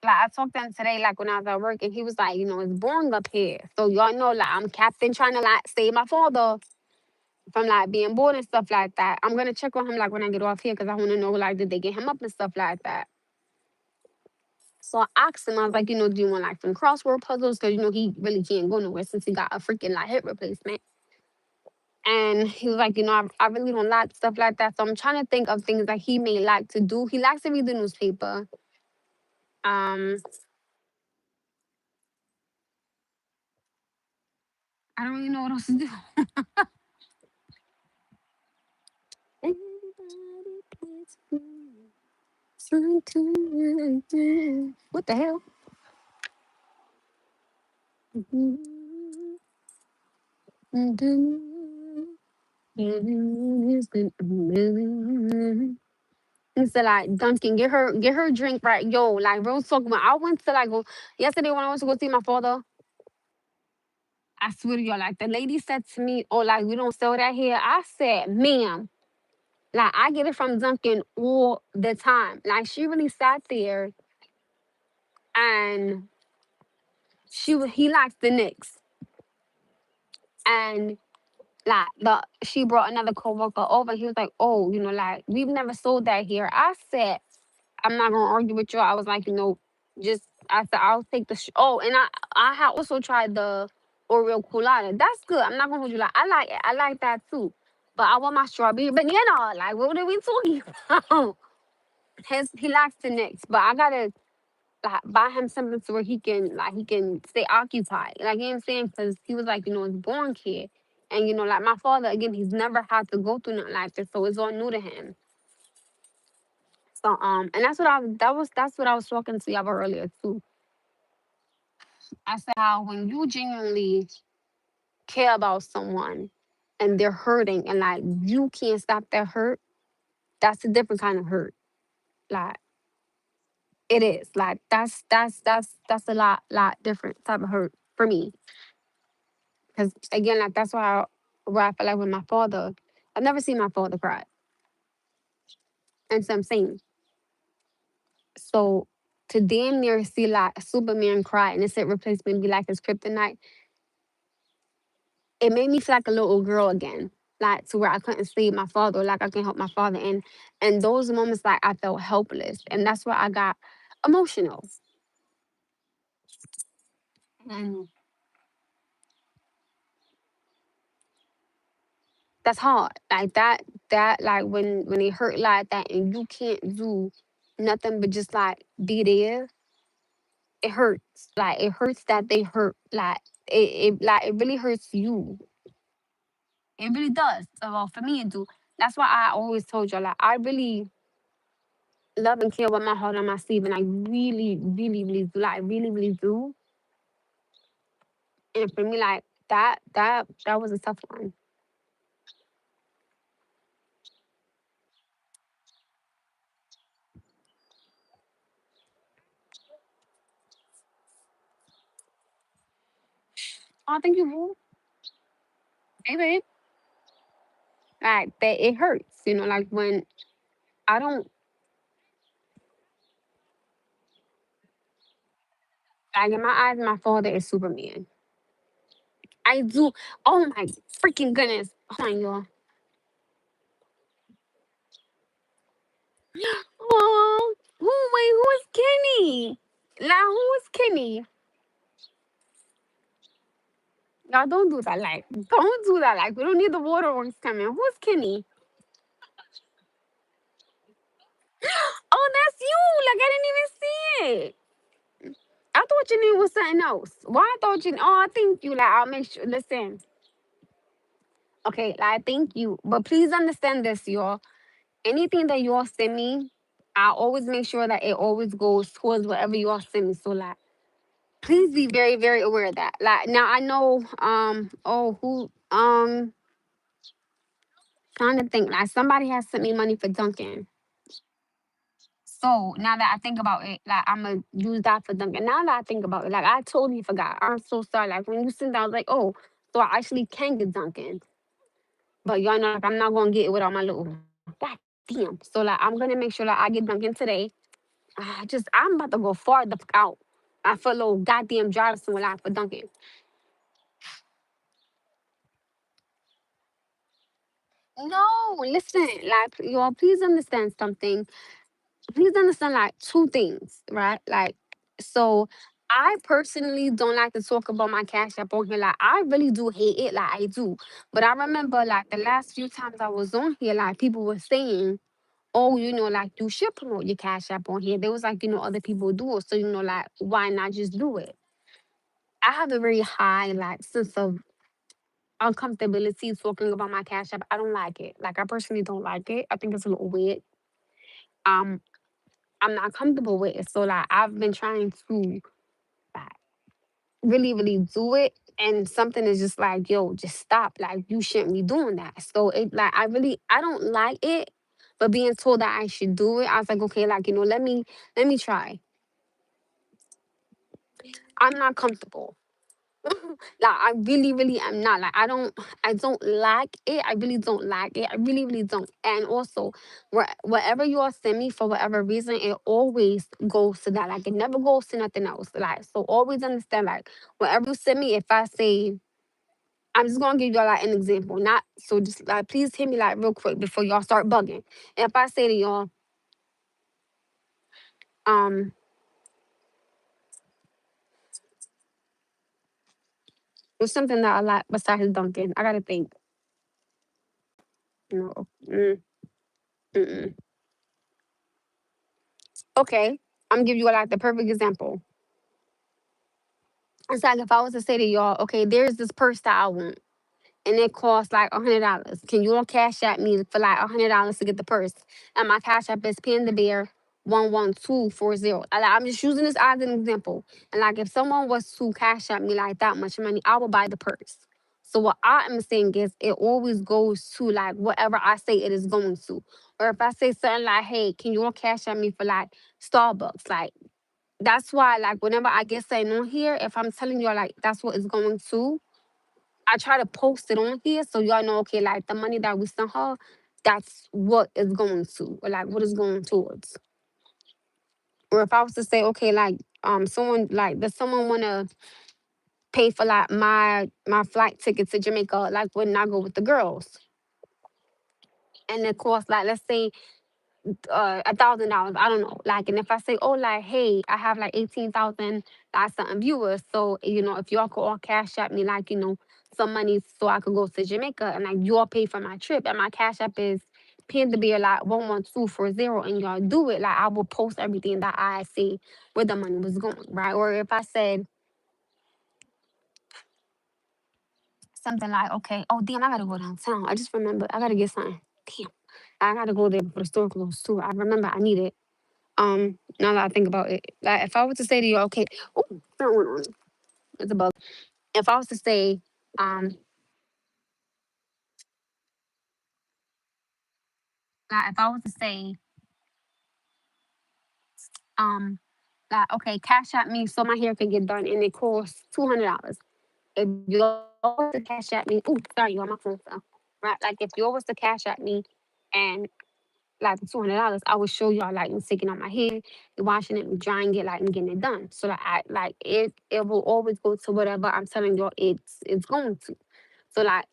like I talked to him today, like when I was at work, and he was like, it's boring up here. So y'all know, like I'm captain trying to like save my father from like being bored and stuff like that. I'm gonna check on him like when I get off here because I want to know like did they get him up and stuff like that. So I asked him, I was like, do you want like some crossword puzzles? Because he really can't go nowhere since he got a freaking like hip replacement. And he was like, I really don't like stuff like that. So I'm trying to think of things that he may like to do. He likes to read the newspaper. Um, I don't really know what else to do. What the hell? He said like Duncan, get her a drink right. Yo, like real talk. When I went to like go yesterday when I went to go see my father, I swear to you, like the lady said to me, oh, like we don't sell that here. I said, ma'am, like I get it from Duncan all the time. Like she really sat there and he likes the Knicks. And like she brought another coworker over. He was like, oh, like we've never sold that here. I said, I'm not gonna argue with you. I was like, just I said I'll take the. Oh, and I had also tried the Oreo colada. That's good. I'm not gonna hold you. Like I like it. I like that too. But I want my strawberry banana. Like what are we talking about? He likes the Knicks, but I gotta like buy him something so where he can stay occupied. Like you know what I'm saying? Because he was like, it's born kid. And like my father again, he's never had to go through nothing like this, so it's all new to him. So and that's what I was talking to y'all about earlier too. I said how when you genuinely care about someone and they're hurting and like you can't stop that hurt, that's a different kind of hurt. Like It is like that's a lot different type of hurt for me. Because again, like that's why I feel like with my father, I've never seen my father cry, and so I'm saying so to damn near see like Superman cry and it's a replacement be like his kryptonite. It made me feel like a little girl again, like to where I couldn't save my father, like I can help my father, and those moments like I felt helpless, and that's where I got emotional. And that's hard. Like that like when it hurt like that and you can't do nothing but just like be there, it hurts. Like it hurts that they hurt. Like it really hurts you. It really does. So well, for me it do. That's why I always told you like I really love and care about my heart on my sleeve and I really do. Like I really do. And for me like that was a tough one. Oh, thank you, boo. Hey babe. Like that it hurts, like when I don't like in my eyes, my father is Superman. I do. Oh my freaking goodness. Hold on, y'all. Oh, who is Kenny? Like, who is Kenny? Y'all don't do that. Like, don't do that. Like, we don't need the waterworks coming. Who's Kenny? Oh, that's you. Like, I didn't even see it. I thought your name was something else. Why I thought you? Oh, I think you. Like, I'll make sure. Listen. Okay, like, thank you. But please understand this, y'all. Anything that y'all send me, I always make sure that it always goes towards whatever y'all send me. So, like, please be very aware of that. Like now I know oh who trying to think like somebody has sent me money for Duncan. So now that I think about it, like I'm gonna use that for Duncan. Now that I think about it, like I totally forgot. I'm so sorry. Like when you sent that, I was like, oh, so I actually can get Duncan. But y'all know like I'm not gonna get it without my little god damn. So like I'm gonna make sure that I get Duncan today. I'm about to go far the fuck out. I feel a little goddamn drive somewhere like for Duncan. No, listen, like y'all, please understand something. Please understand like two things, right? Like, so I personally don't like to talk about my cash app on here. Like, I really do hate it. Like, I do. But I remember like the last few times I was on here, like people were saying, "Oh, like you should promote your cash app on here." There was like, other people do it, so like why not just do it? I have a very high like sense of uncomfortability talking about my cash app. I don't like it. Like I personally don't like it. I think it's a little weird. Um, I'm not comfortable with it. So like I've been trying to like really do it. And something is just like, yo, just stop. Like you shouldn't be doing that. So it like I don't like it, but being told that I should do it, I was like, okay, like, let me try. I'm not comfortable. Like I really am not like I don't like it. I really don't like it. I really don't. And also, whatever you all send me for whatever reason, it always goes to that. Like it never goes to nothing else. Like so, always understand. Like whatever you send me, if I say, I'm just gonna give y'all like an example. Not so just like please hear me like real quick before y'all start bugging. If I say to y'all, um, there's something that I like besides Dunkin', I gotta think. No. Mm. Okay, I'm gonna give you like the perfect example. It's like if I was to say to y'all, okay, there's this purse that I want, and it costs like $100. Can you all cash at me for like $100 to get the purse? And my cash app is PandaBear11240. I'm just using this as an example. And like if someone was to cash at me like that much money, I would buy the purse. So what I am saying is it always goes to like whatever I say it is going to. Or if I say something like, hey, can you all cash at me for like Starbucks? Like that's why like whenever I get something on here, if I'm telling you like that's what it's going to, I try to post it on here so y'all know, okay, like the money that we sent her, that's what it's going to, or like what it's going towards. Or if I was to say, okay, like someone like does someone wanna pay for like my flight ticket to Jamaica, like when I go with the girls. And it costs like let's say $1,000. I don't know. Like, and if I say, oh, like, hey, I have like 18,000 like something viewers, so if y'all could all cash at me, like, some money so I could go to Jamaica, and like you all pay for my trip, and my cash app is Panda Bear like 11240, and y'all do it, like I will post everything that I see where the money was going, right? Or if I said something like, okay, oh damn, I gotta go downtown. I just remember I gotta get something. Damn, I gotta go there before the store closed too. I remember I need it. Now that I think about it, like if I was to say to you, okay, oh, that one on. It's a bug. If I was to say, um, like if I was to say, um, like okay, cash at me so my hair can get done, and it costs $200. If you was to cash at me, oh, sorry, you on my phone, so right? Like if you was to cash at me, and like the $200, I would show y'all like me taking out my hair, washing it, and drying it, like and getting it done. So like I like it will always go to whatever I'm telling y'all it's going to. So like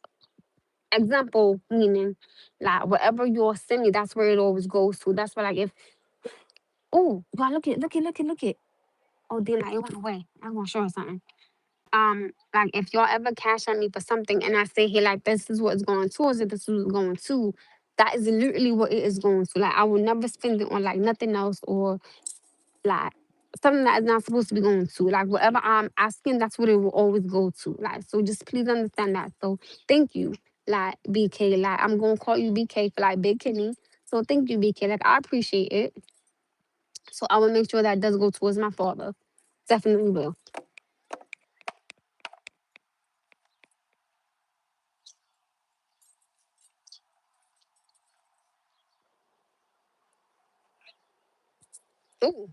example meaning like whatever you'll send me, that's where it always goes to. That's why like if oh God, look it. Oh damn, like, it went away. I want to show her something. Like if y'all ever cash at me for something and I say, hey, like this is what it's going towards it, this is what it's going to, that is literally what it is going to. Like I will never spend it on like nothing else, or like something that is not supposed to be going to. Like whatever I'm asking, that's what it will always go to. Like so just please understand that. So thank you, like BK. Like I'm gonna call you BK for like Big Kidney. So thank you, BK. Like I appreciate it. So I will make sure that does go towards my father. Definitely will. Ooh.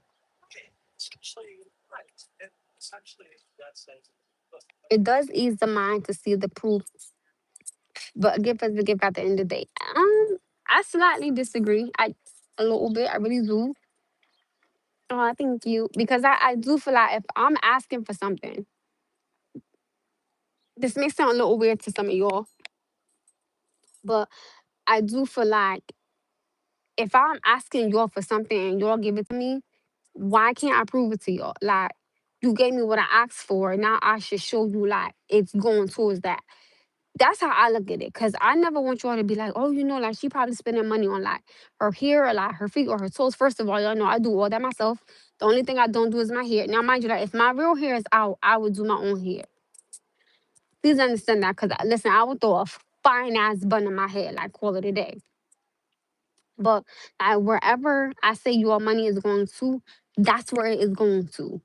It does ease the mind to see the proof, but a gift is a gift at the end of the day. I slightly disagree. A little bit. I really do. Oh, thank you. Because I do feel like if I'm asking for something, this may sound a little weird to some of y'all, but I do feel like if I'm asking y'all for something and y'all give it to me, why can't I prove it to y'all? Like you gave me what I asked for. Now I should show you like it's going towards that. That's how I look at it. Cause I never want y'all to be like, oh, like she probably spending money on like her hair or like her feet or her toes. First of all, y'all know I do all that myself. The only thing I don't do is my hair. Now, mind you, that if my real hair is out, I would do my own hair. Please understand that. Cause listen, I would throw a fine ass bun in my hair, like call it a day. But wherever I say your money is going to, that's where it is going to.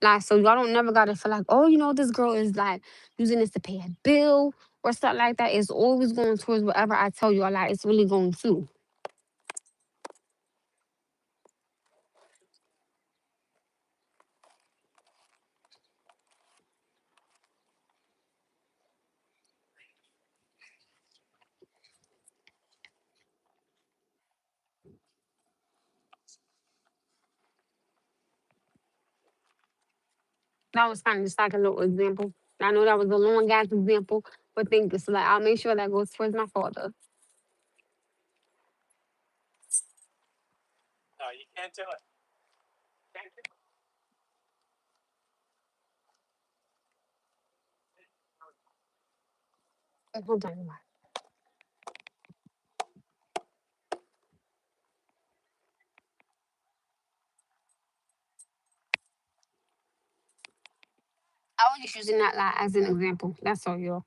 Like, so y'all don't never gotta feel like, oh, this girl is like using this to pay a bill or stuff like that. It's always going towards whatever I tell you, like it's really going to. That was kind of just like a little example. I know that was a long ass example, but thank you. So like I'll make sure that goes towards my father. Hold on. I was just using that like as an example. That's all, y'all.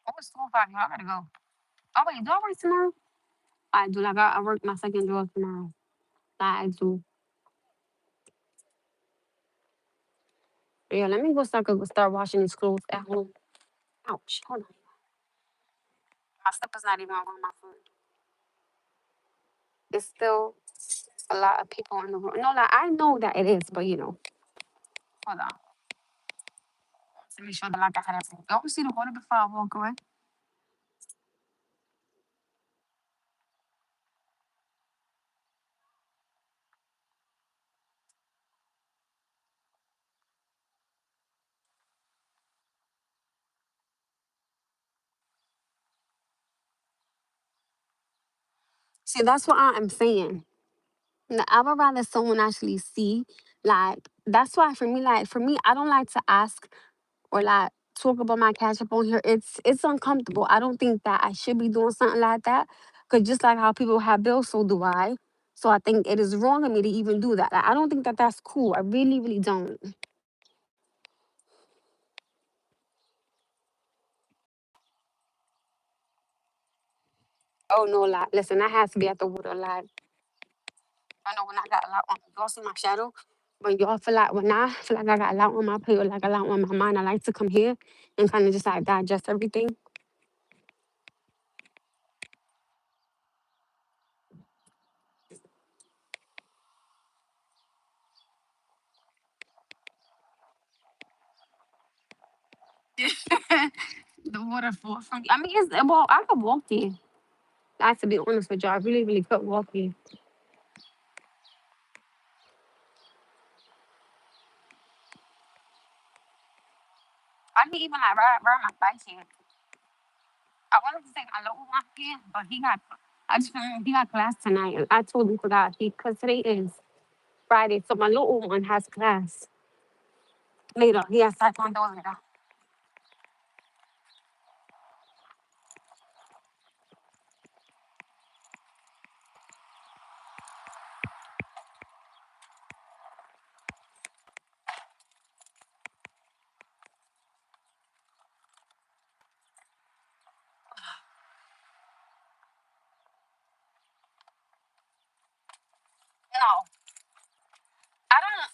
Oh, it's 2:05, y'all. I gotta go. Oh wait, do I work tomorrow? I do. Like I work my second job tomorrow. Like I do. Yeah, let me go so I could start washing these clothes at home. Ouch. Hold on. My slipper's not even on my foot. It's still a lot of people in the room. No, like I know that it is, but hold on. Let me show the like I had everything. You always see the water before I walk away. See, that's what I am saying. I would rather someone actually see. Like that's why for me, I don't like to ask or like talk about my cash up on here. It's uncomfortable. I don't think that I should be doing something like that. Cause just like how people have bills, so do I. So I think it is wrong of me to even do that. Like, I don't think that that's cool. I really, really don't. Oh no, like listen, I have to be at the water. Like I know when I got a lot on, y'all see my shadow. When y'all feel like when I feel like I got a lot on my plate or like a lot on my mind, I like to come here and kind of just like digest everything. The waterfall from I mean, it's well, I could walk there. I to be honest with y'all, I really, really could walk there. I can even like ride my bike here. I wanted to take my little one here, but I just remember he got class tonight. And I told him for that because today is Friday, so my little one has class later. He has taekwondo later. No, I don't.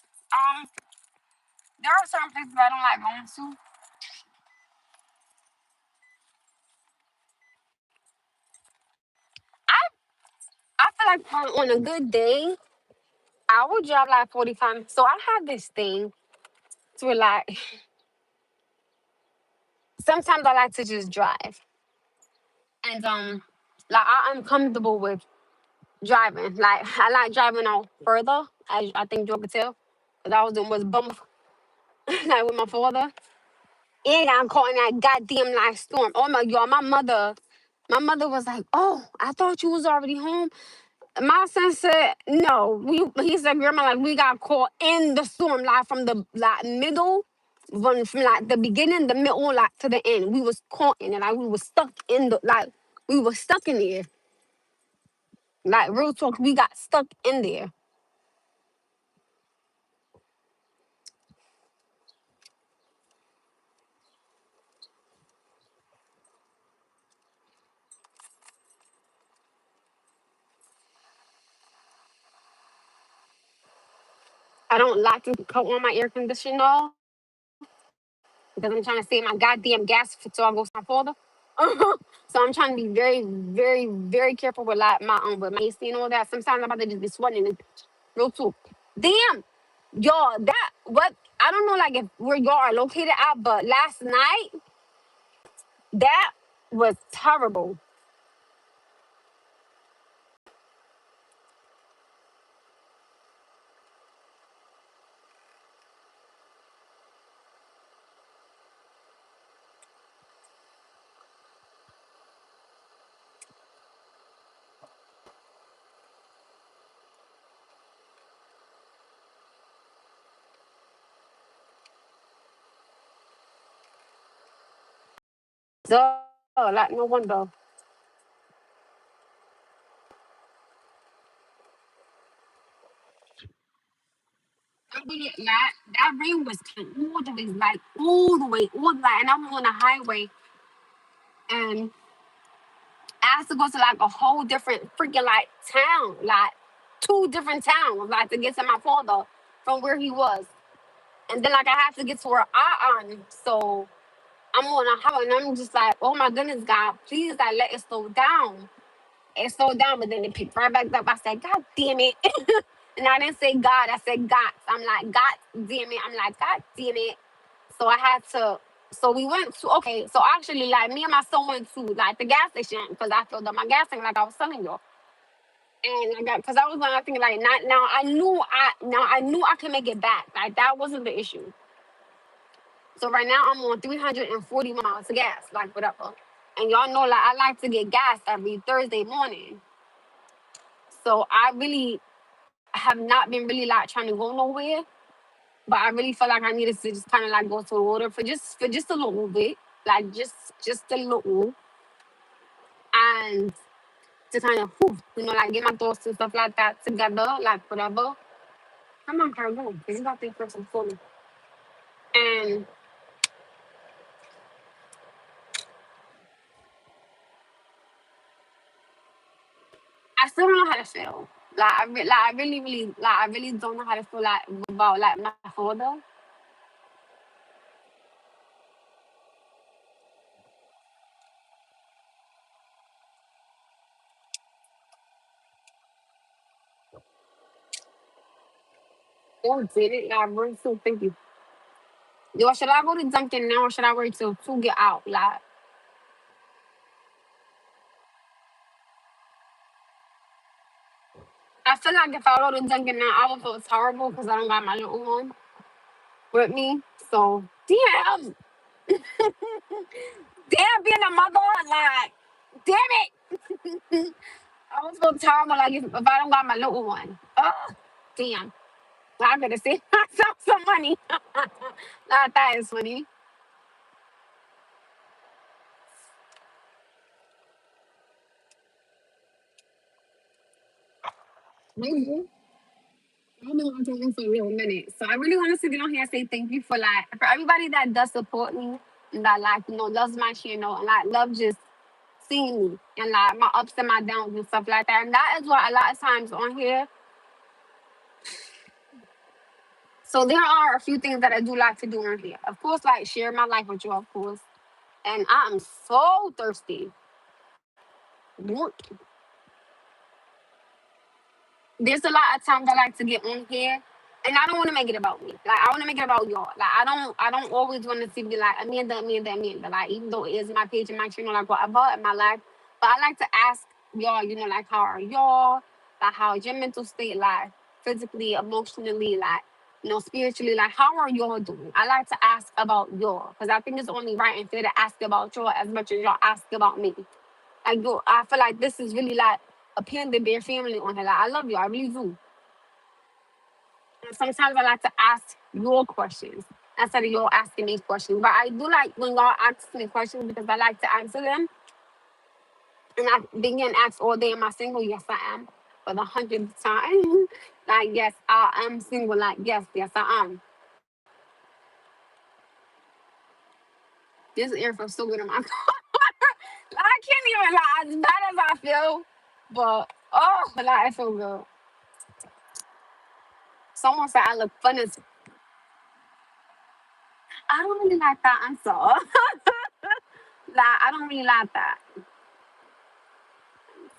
There are certain places I don't like going to. I I feel like on a good day, I would drive like 45 minutes. So I have this thing to where like sometimes I like to just drive. And like I'm comfortable with driving. Like I like driving out further, as I think you could tell. Cause I was doing was bump like with my father. And I'm caught in that goddamn like storm. Oh my god, my mother was like, "Oh, I thought you was already home." My son said, "No." He said, "Grandma, like we got caught in the storm, like from the like middle, from like the beginning, the middle, like to the end. We was caught in it, like we was stuck in the like we was stuck in there. Like real talk, we got stuck in there. I don't like to cut on my air conditioner because I'm trying to save my goddamn gas so I go to my father. So I'm trying to be very, very, very careful with like with my AC and all that. Sometimes I'm about to just be sweating and real talk. Damn, y'all, that what I don't know like if where y'all are located at, but last night that was terrible. So like no wonder. I mean, that rain was all the way, like all the way, all the way, and I was on the highway, and I had to go to like a whole different freaking like town, like two different towns, like to get to my father from where he was. And then like I have to get to where I am. So I'm on a highway and I'm just like, oh my goodness, God, please like let it slow down. It slowed down, but then it picked right back up. I said, God damn it. And I didn't say God, I said God. I'm like, God damn it. I'm like, God damn it. So I had to, so we went to, okay, so actually, like, me and my son went to, like, the gas station because I filled up my gas tank, like I was telling you. And I got, because I was like, thinking, like, not, now I knew I could make it back. Like, that wasn't the issue. So right now I'm on 340 miles of gas, like, whatever. And y'all know, like, I like to get gas every Thursday morning. So I really have not been really, like, trying to go nowhere. But I really felt like I needed to just kind of like go to the water for just a little bit, like just a little, and to kind of like get my thoughts and stuff like that together, like whatever. Come on, Carl, go. Cause you got this person for me, and I still don't know how to feel. Like I really don't know how to feel like about like my father. Oh, did it? Like, I really still thinking. Yo, should I go to Dunkin' now or should I wait till two get out? Like, I feel like if I go to Dunkin' now, I would feel terrible because I don't got my little one with me. So damn, damn, being a mother, like, damn it. I was so terrible, like if I don't got my little one. Oh, damn. Well, I could have saved myself some money. Nah, that is funny. Mm-hmm. I've been on talking for a little minute. So I really want to get on here and say thank you for like for everybody that does support me and that like, loves my channel and like love just seeing me and like my ups and my downs and stuff like that. And that is what a lot of times on here. So there are a few things that I do like to do on here. Of course, like share my life with you, of course. And I am so thirsty. There's a lot of times I like to get on here and I don't want to make it about me. Like I want to make it about y'all. Like I don't always want to see be like Amanda. Like even though it is my page and my channel, like whatever in my life. But I like to ask y'all, like how are y'all? Like how is your mental state like physically, emotionally, like spiritually, like how are y'all doing? I like to ask about y'all because I think it's only right and fair to ask about y'all as much as y'all ask about me. Like yo, I feel like this is really like a panda bear family on here. Like I love you, I really do. And sometimes I like to ask your questions instead of y'all asking me questions. But I do like when y'all ask me questions because I like to answer them. And I've been getting asked all day, am I single? Yes, I am. For the 100th time. Like, yes, I am single. Like, yes, I am. This air feels so good in my car. Like, I can't even lie. As bad as I feel. But, oh, like, I feel good. Someone said I look funny. I don't really like that answer. Like, I don't really like that.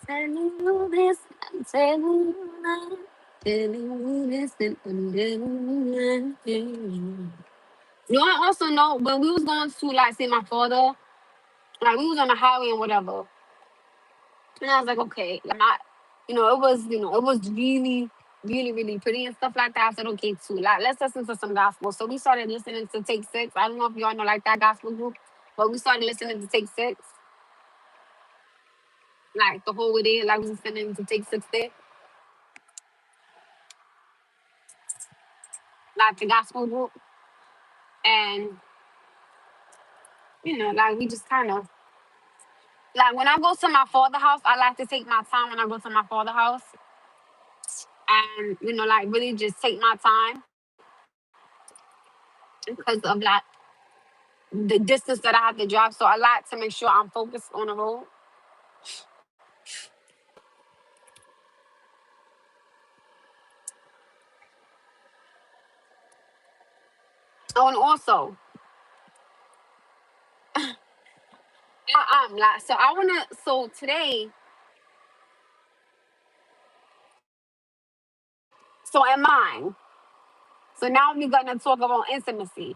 Telling you this, I'm telling you that. Telling you this, and I'm telling you that. I also know when we was going to like see my father, like we was on the highway and whatever, and I was like, okay, like my, it was really, really, really pretty and stuff like that. I said, okay, too, like let's listen to some gospel. So we started listening to Take Six. I don't know if y'all know like that gospel group, but we started listening to Take Six, like the whole way there, like we was listening to Take Six there, like the gospel group, and like we just kind of like when I go to my father house, I like to take my time when I go to my father house and like really just take my time because of like the distance that I have to drive. So I like to make sure I'm focused on the road. Oh, and also, like, so I wanna. So today, so in mine. So now we're gonna talk about intimacy.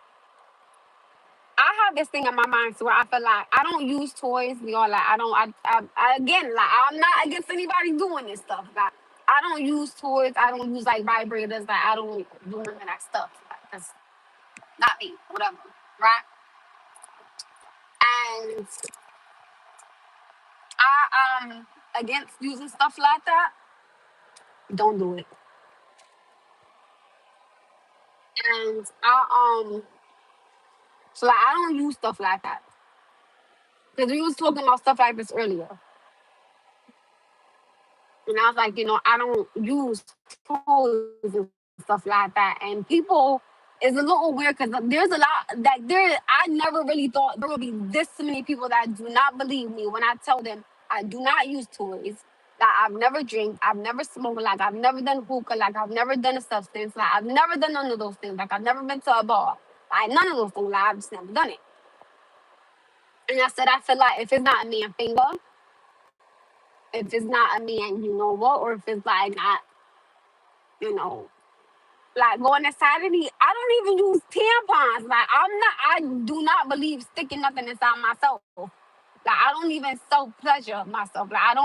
I have this thing in my mind where I feel like I don't use toys. You know, like I don't. I again, like I'm not against anybody doing this stuff. Like I don't use toys. I don't use like vibrators. Like I don't do none of that stuff. Like, that's not me. Whatever, right? And I against using stuff like that. Don't do it. And so like I don't use stuff like that because we was talking about stuff like this earlier. And I was like, I don't use toys and stuff like that. And people is a little weird because there's a lot that there. I never really thought there would be this many people that do not believe me when I tell them I do not use toys. Like I've never drank, I've never smoked, like I've never done hookah, like I've never done a substance, like I've never done none of those things, like I've never been to a bar, like none of those things, like I've just never done it. And I said I feel like if it's not a man finger, if it's not a man, you know what, or if it's like not, you know, like going inside of me, I don't even use tampons. Like I do not believe sticking nothing inside myself. Like I don't even self pleasure myself. Like I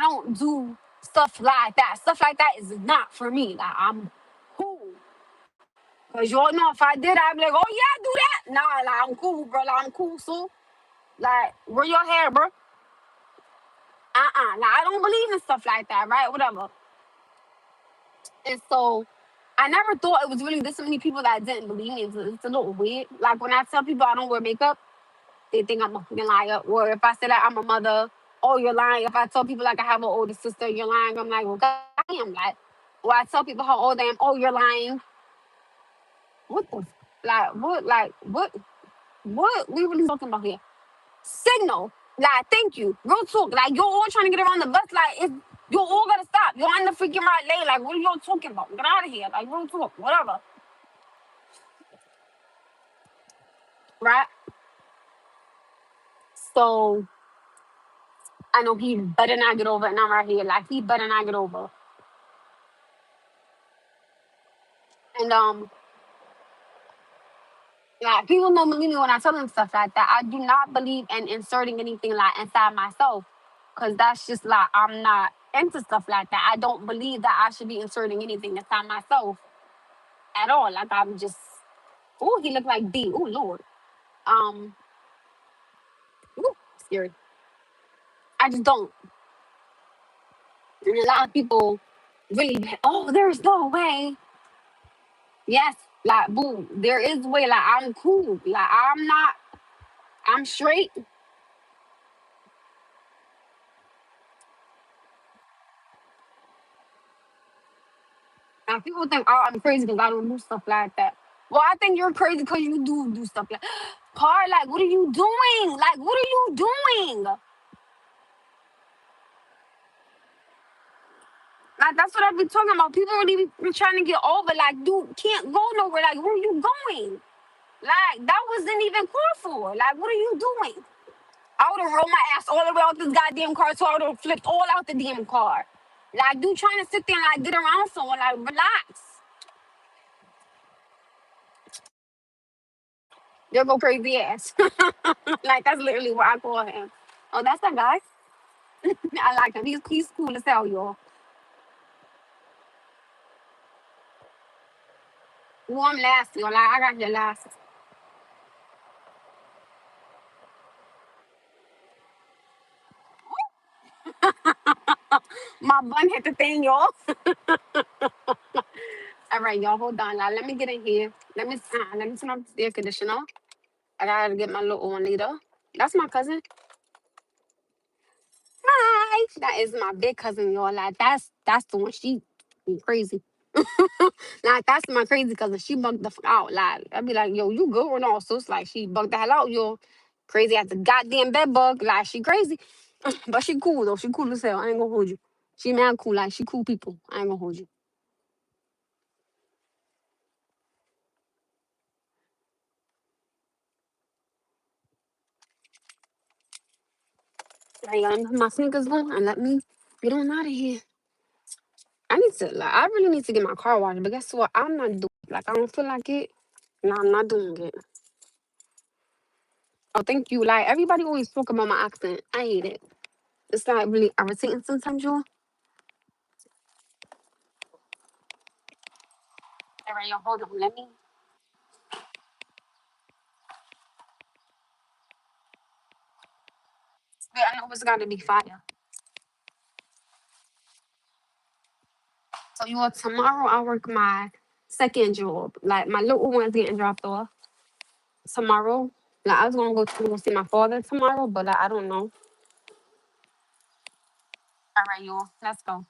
don't do stuff like that. Stuff like that is not for me. Like I'm cool. Cause y'all know if I did, I'd be like, oh yeah, do that. Nah, like I'm cool, bro. Like I'm cool, so like where your hair, bro? Like I don't believe in stuff like that, right? Whatever. And so I never thought it was really this many people that didn't believe me. It's a little weird. Like when I tell people I don't wear makeup, they think I'm a fucking liar. Or if I say that I'm a mother, oh, you're lying. If I tell people like I have an older sister, you're lying. I'm like, well, God, I am like. Or I tell people how old I am, oh, you're lying. What the, what we really talking about here? Signal. Like, thank you. Real talk. Like, you're all trying to get around the bus. Like, you're all gotta stop. You're on the freaking right lane. Like, what are y'all talking about? Get out of here. Like, real talk. Whatever. Right? So I know he better not get over, and I'm right here. Like he better not get over. And like people don't believe me when I tell them stuff like that. I do not believe in inserting anything like inside myself, cause that's just like I'm not into stuff like that. I don't believe that I should be inserting anything inside myself at all. Like I'm just, oh, he looked like D. Oh Lord, um, ooh, scary. I just don't. And a lot of people really, oh, there's no way. Yes, like boo, there is a way. Like I'm cool. Like I'm not. I'm straight. Now people think, oh, I'm crazy because I don't do stuff like that. Well, I think you're crazy because you do stuff like. Car, like, what are you doing? Like, what are you doing? Like, that's what I've been talking about. People really be trying to get over. Like, dude, can't go nowhere. Like, where are you going? Like, that wasn't even called for. Like, what are you doing? I would have rolled my ass all the way out this goddamn car, so I would have flipped all out the damn car. Like, dude, trying to sit there and like get around someone, like, relax. They'll go crazy ass. Like, that's literally what I call him. Oh, that's that guy. I like him. He's cool as hell, y'all. Well, I'm last, y'all. Like, I got your last. My bun hit the thing, y'all. All right, y'all, hold on. Now, let me get in here. Let me turn off the air conditioner. I gotta get my little one later. That's my cousin. Hi. That is my big cousin, y'all. Like that's the one. She crazy. Like that's my crazy cousin. She bugged the fuck out. Like I'd be like, yo, you good or no? So it's like she bugged the hell out, yo. Crazy as the goddamn bed bug. Like she crazy. But she cool though. She cool as hell. I ain't gonna hold you. She mad cool. Like she cool people. I ain't gonna hold you. I let me put my sneakers on and let me get on out of here. I need to like I really need to get my car washed, but guess what? I'm not doing like I don't feel like it. No, I'm not doing it. Oh, thank you. Like everybody always talk about my accent. I hate it. It's like really irritating sometimes, you. All right, yo, hold on. Let me. Yeah, I know it's got to be fire. So you know, tomorrow I work my second job. Like my little one's getting dropped off tomorrow. Like I was gonna go see my father tomorrow, but like, I don't know. All right, you. Let's go.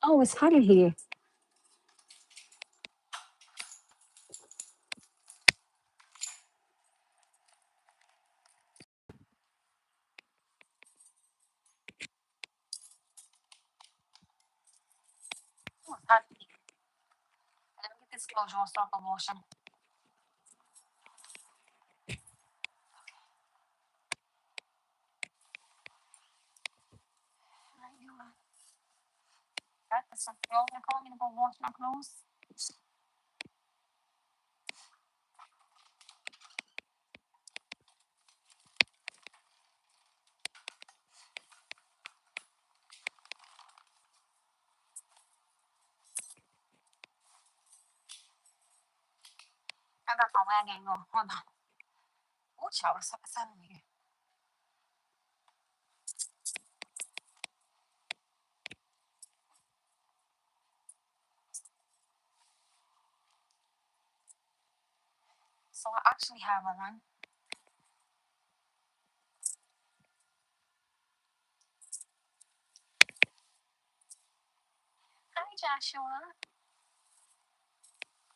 Oh, it's hot in here. Oh, it's hot in here. Let me get this clothes on so I can wash them. Right, you. Got some clothes. You call me to go wash my clothes. I got my wagon on. Hold on. Oh, child, it's hot in here. So I actually have a one. Hi, Joshua.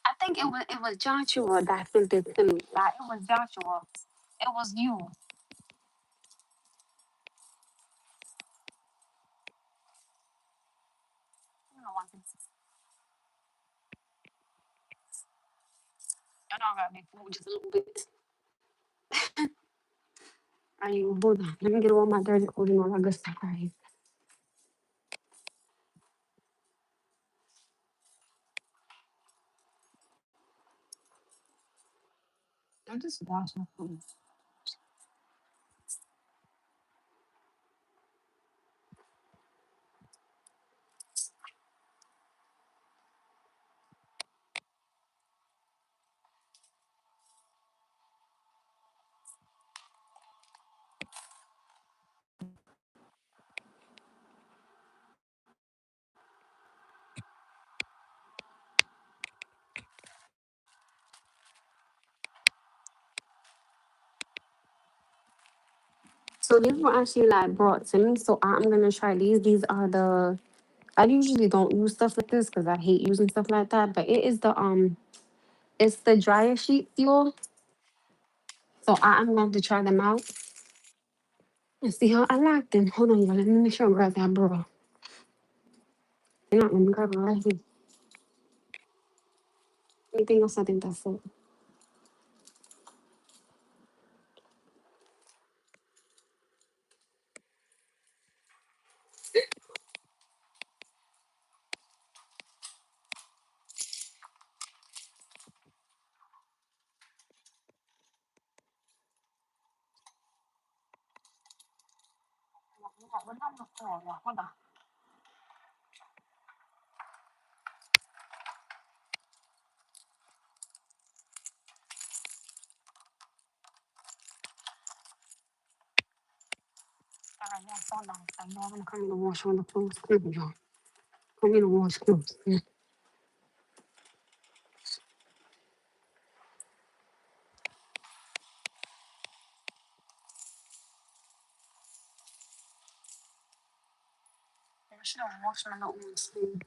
I think it was Joshua that sent it to me. Like it was Joshua. It was you. You know what? I know I got big food just a little bit. I ain't hold on. Let me get all my dirty clothes and all that good stuff right here. I just wash my clothes. So these were actually like brought to me. So I'm gonna try these. These are the I usually don't use stuff like this because I hate using stuff like that. But it is the it's the dryer sheet fuel. So I'm going to try them out and see how I like them. Hold on, y'all. Let me make sure I grab that bra. You know, let me grab it right here. Anything else? I think that's it. What am I for? Hold on. All right, yeah, hold on. I know I'm gonna come in the wash on the clothes. Come on, y'all. Come in the wash clothes. should have washed my little ones too.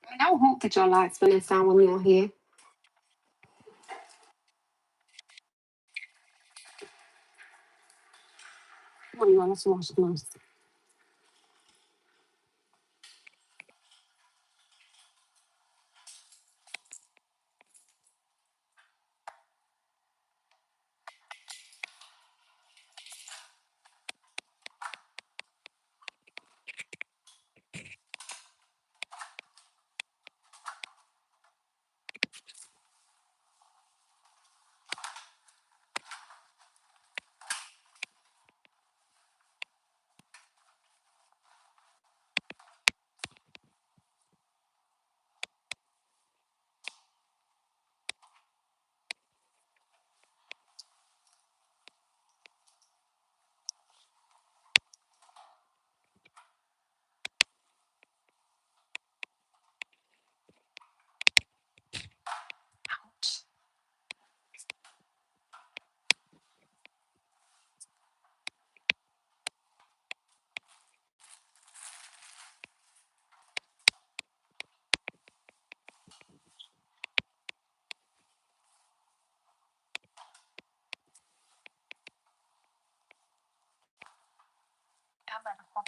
I mean, I hope that y'all like spending time with me on here. Come on, y'all, let's wash clothes. I better hope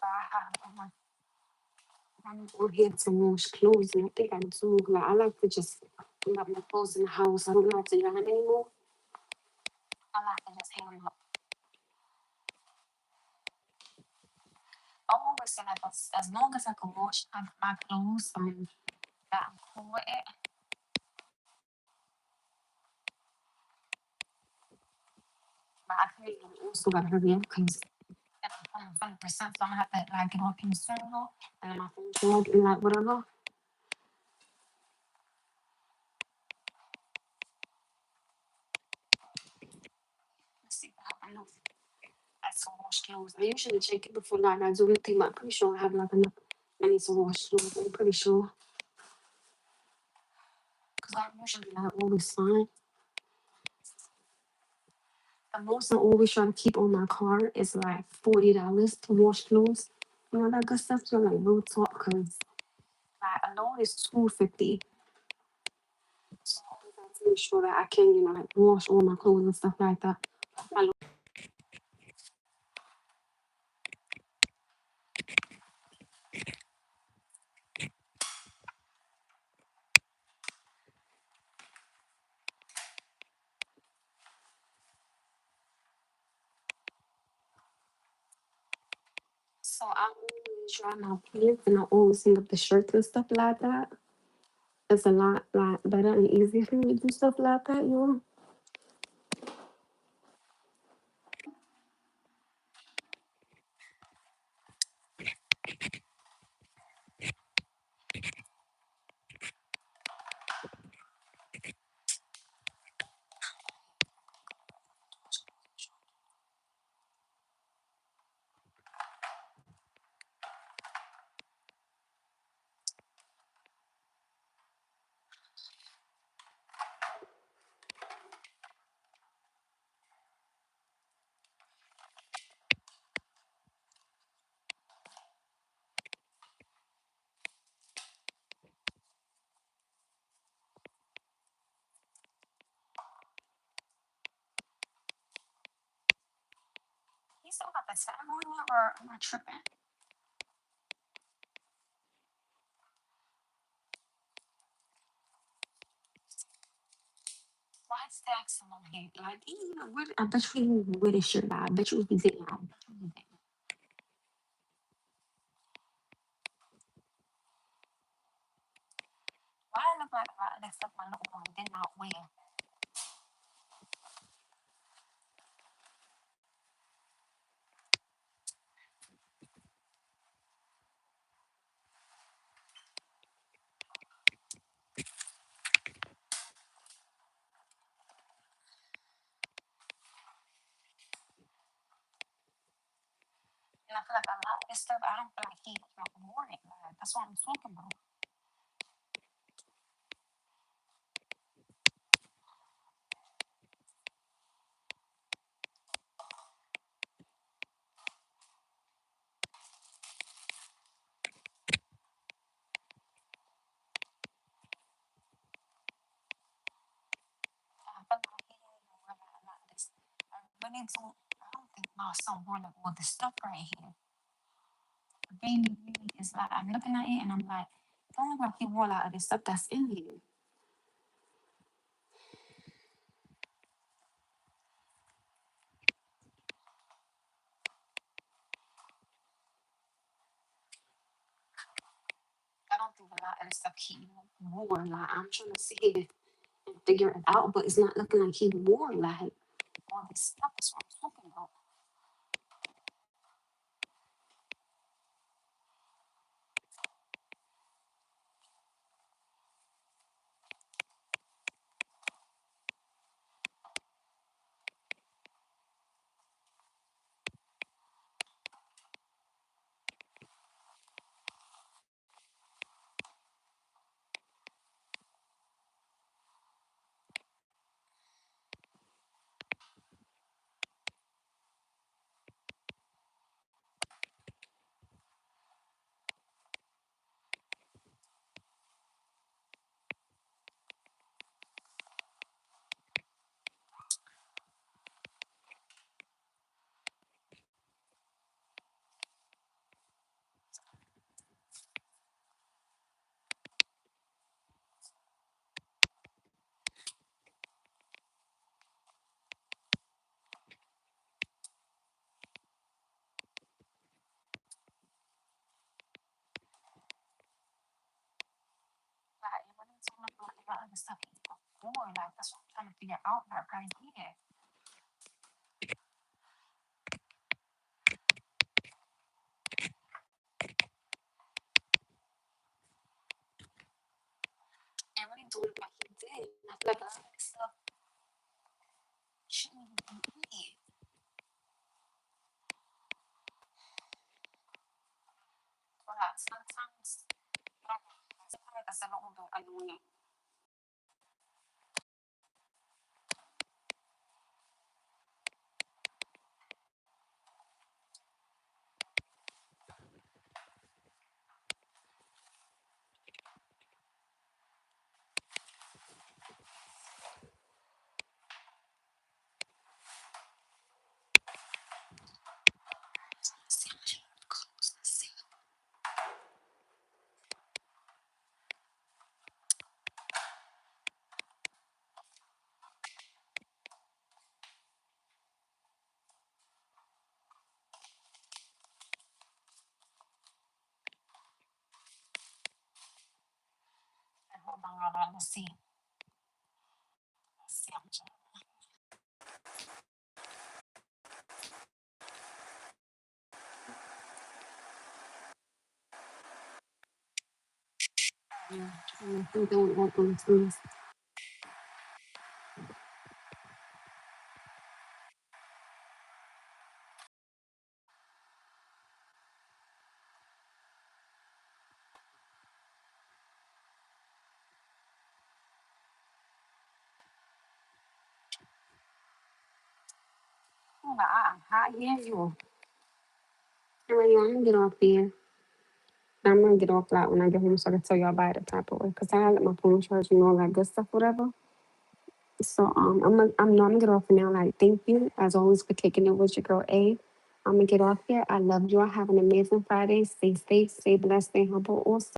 I'm on here to wash clothes, and I think I do. Like, I like to just hang up my clothes in the house. I don't like to yarn anymore. I like to just hang them up. I always say like as long as I can wash my clothes, that I'm cool with it. But I feel like I also gotta hurry up because I'm 100%, so I'm gonna have to like get off in soon, and then my phone's charged and like whatever. Let's see what happens. I to wash clothes. I usually check it before like I do anything, but I'm pretty sure I have like enough. I need to wash clothes. I'm pretty sure because I'm usually like always fine. The most I always try to keep on my card is like $40 to wash clothes. You know that good stuff. So like real talk, because like a load is $250. So I always have to make sure that I can, like wash all my clothes and stuff like that. My lo- So I always dry my pants and I always hang up the shirts and stuff like that. It's a lot like better and easier for me to do stuff like that, you know. You still got the time on you, or am I tripping? Why is that so long here? Like, I bet you didn't wear this shirt. I bet you was be dating. I bet you was dating. Why I look like that stuff my little one did not wear? It's stuff I don't feel like he wanted. Like, that's what I'm talking about. I feel like he didn't even realize a lot of this. I really don't. I don't think my son wanted all this stuff right here. Baby really is like I'm looking at it and I'm like, don't look like he wore a lot of this stuff that's in here. I don't think a lot of the stuff he wore. Like I'm trying to see it and figure it out, but it's not looking like he wore like all this stuff. That's what I'm talking about. Like it really don't look like a lot of the stuff he wore. Like that's what I'm trying to figure out. Like right here. It really don't look like he did. I feel like a lot of this stuff shouldn't even be in here. But sometimes, I don't know. Sometimes I said, don't do annoying. Let's see how much it costs. Let's see. And hold on, hold on. Let's see. Let's see how much. I think they would want them to. Oh, I'm hot. Yeah, you. Alright, I'm gonna get off here. I'm gonna get off like when I get home so I can tell y'all about it the type of way. Cause I gotta let my phone charge and all that good stuff, whatever. So I'm gonna get off for now. Like, thank you as always for kicking it with your girl A. I'm gonna get off here. I love you all. Have an amazing Friday. Stay safe, stay blessed, stay humble. Also.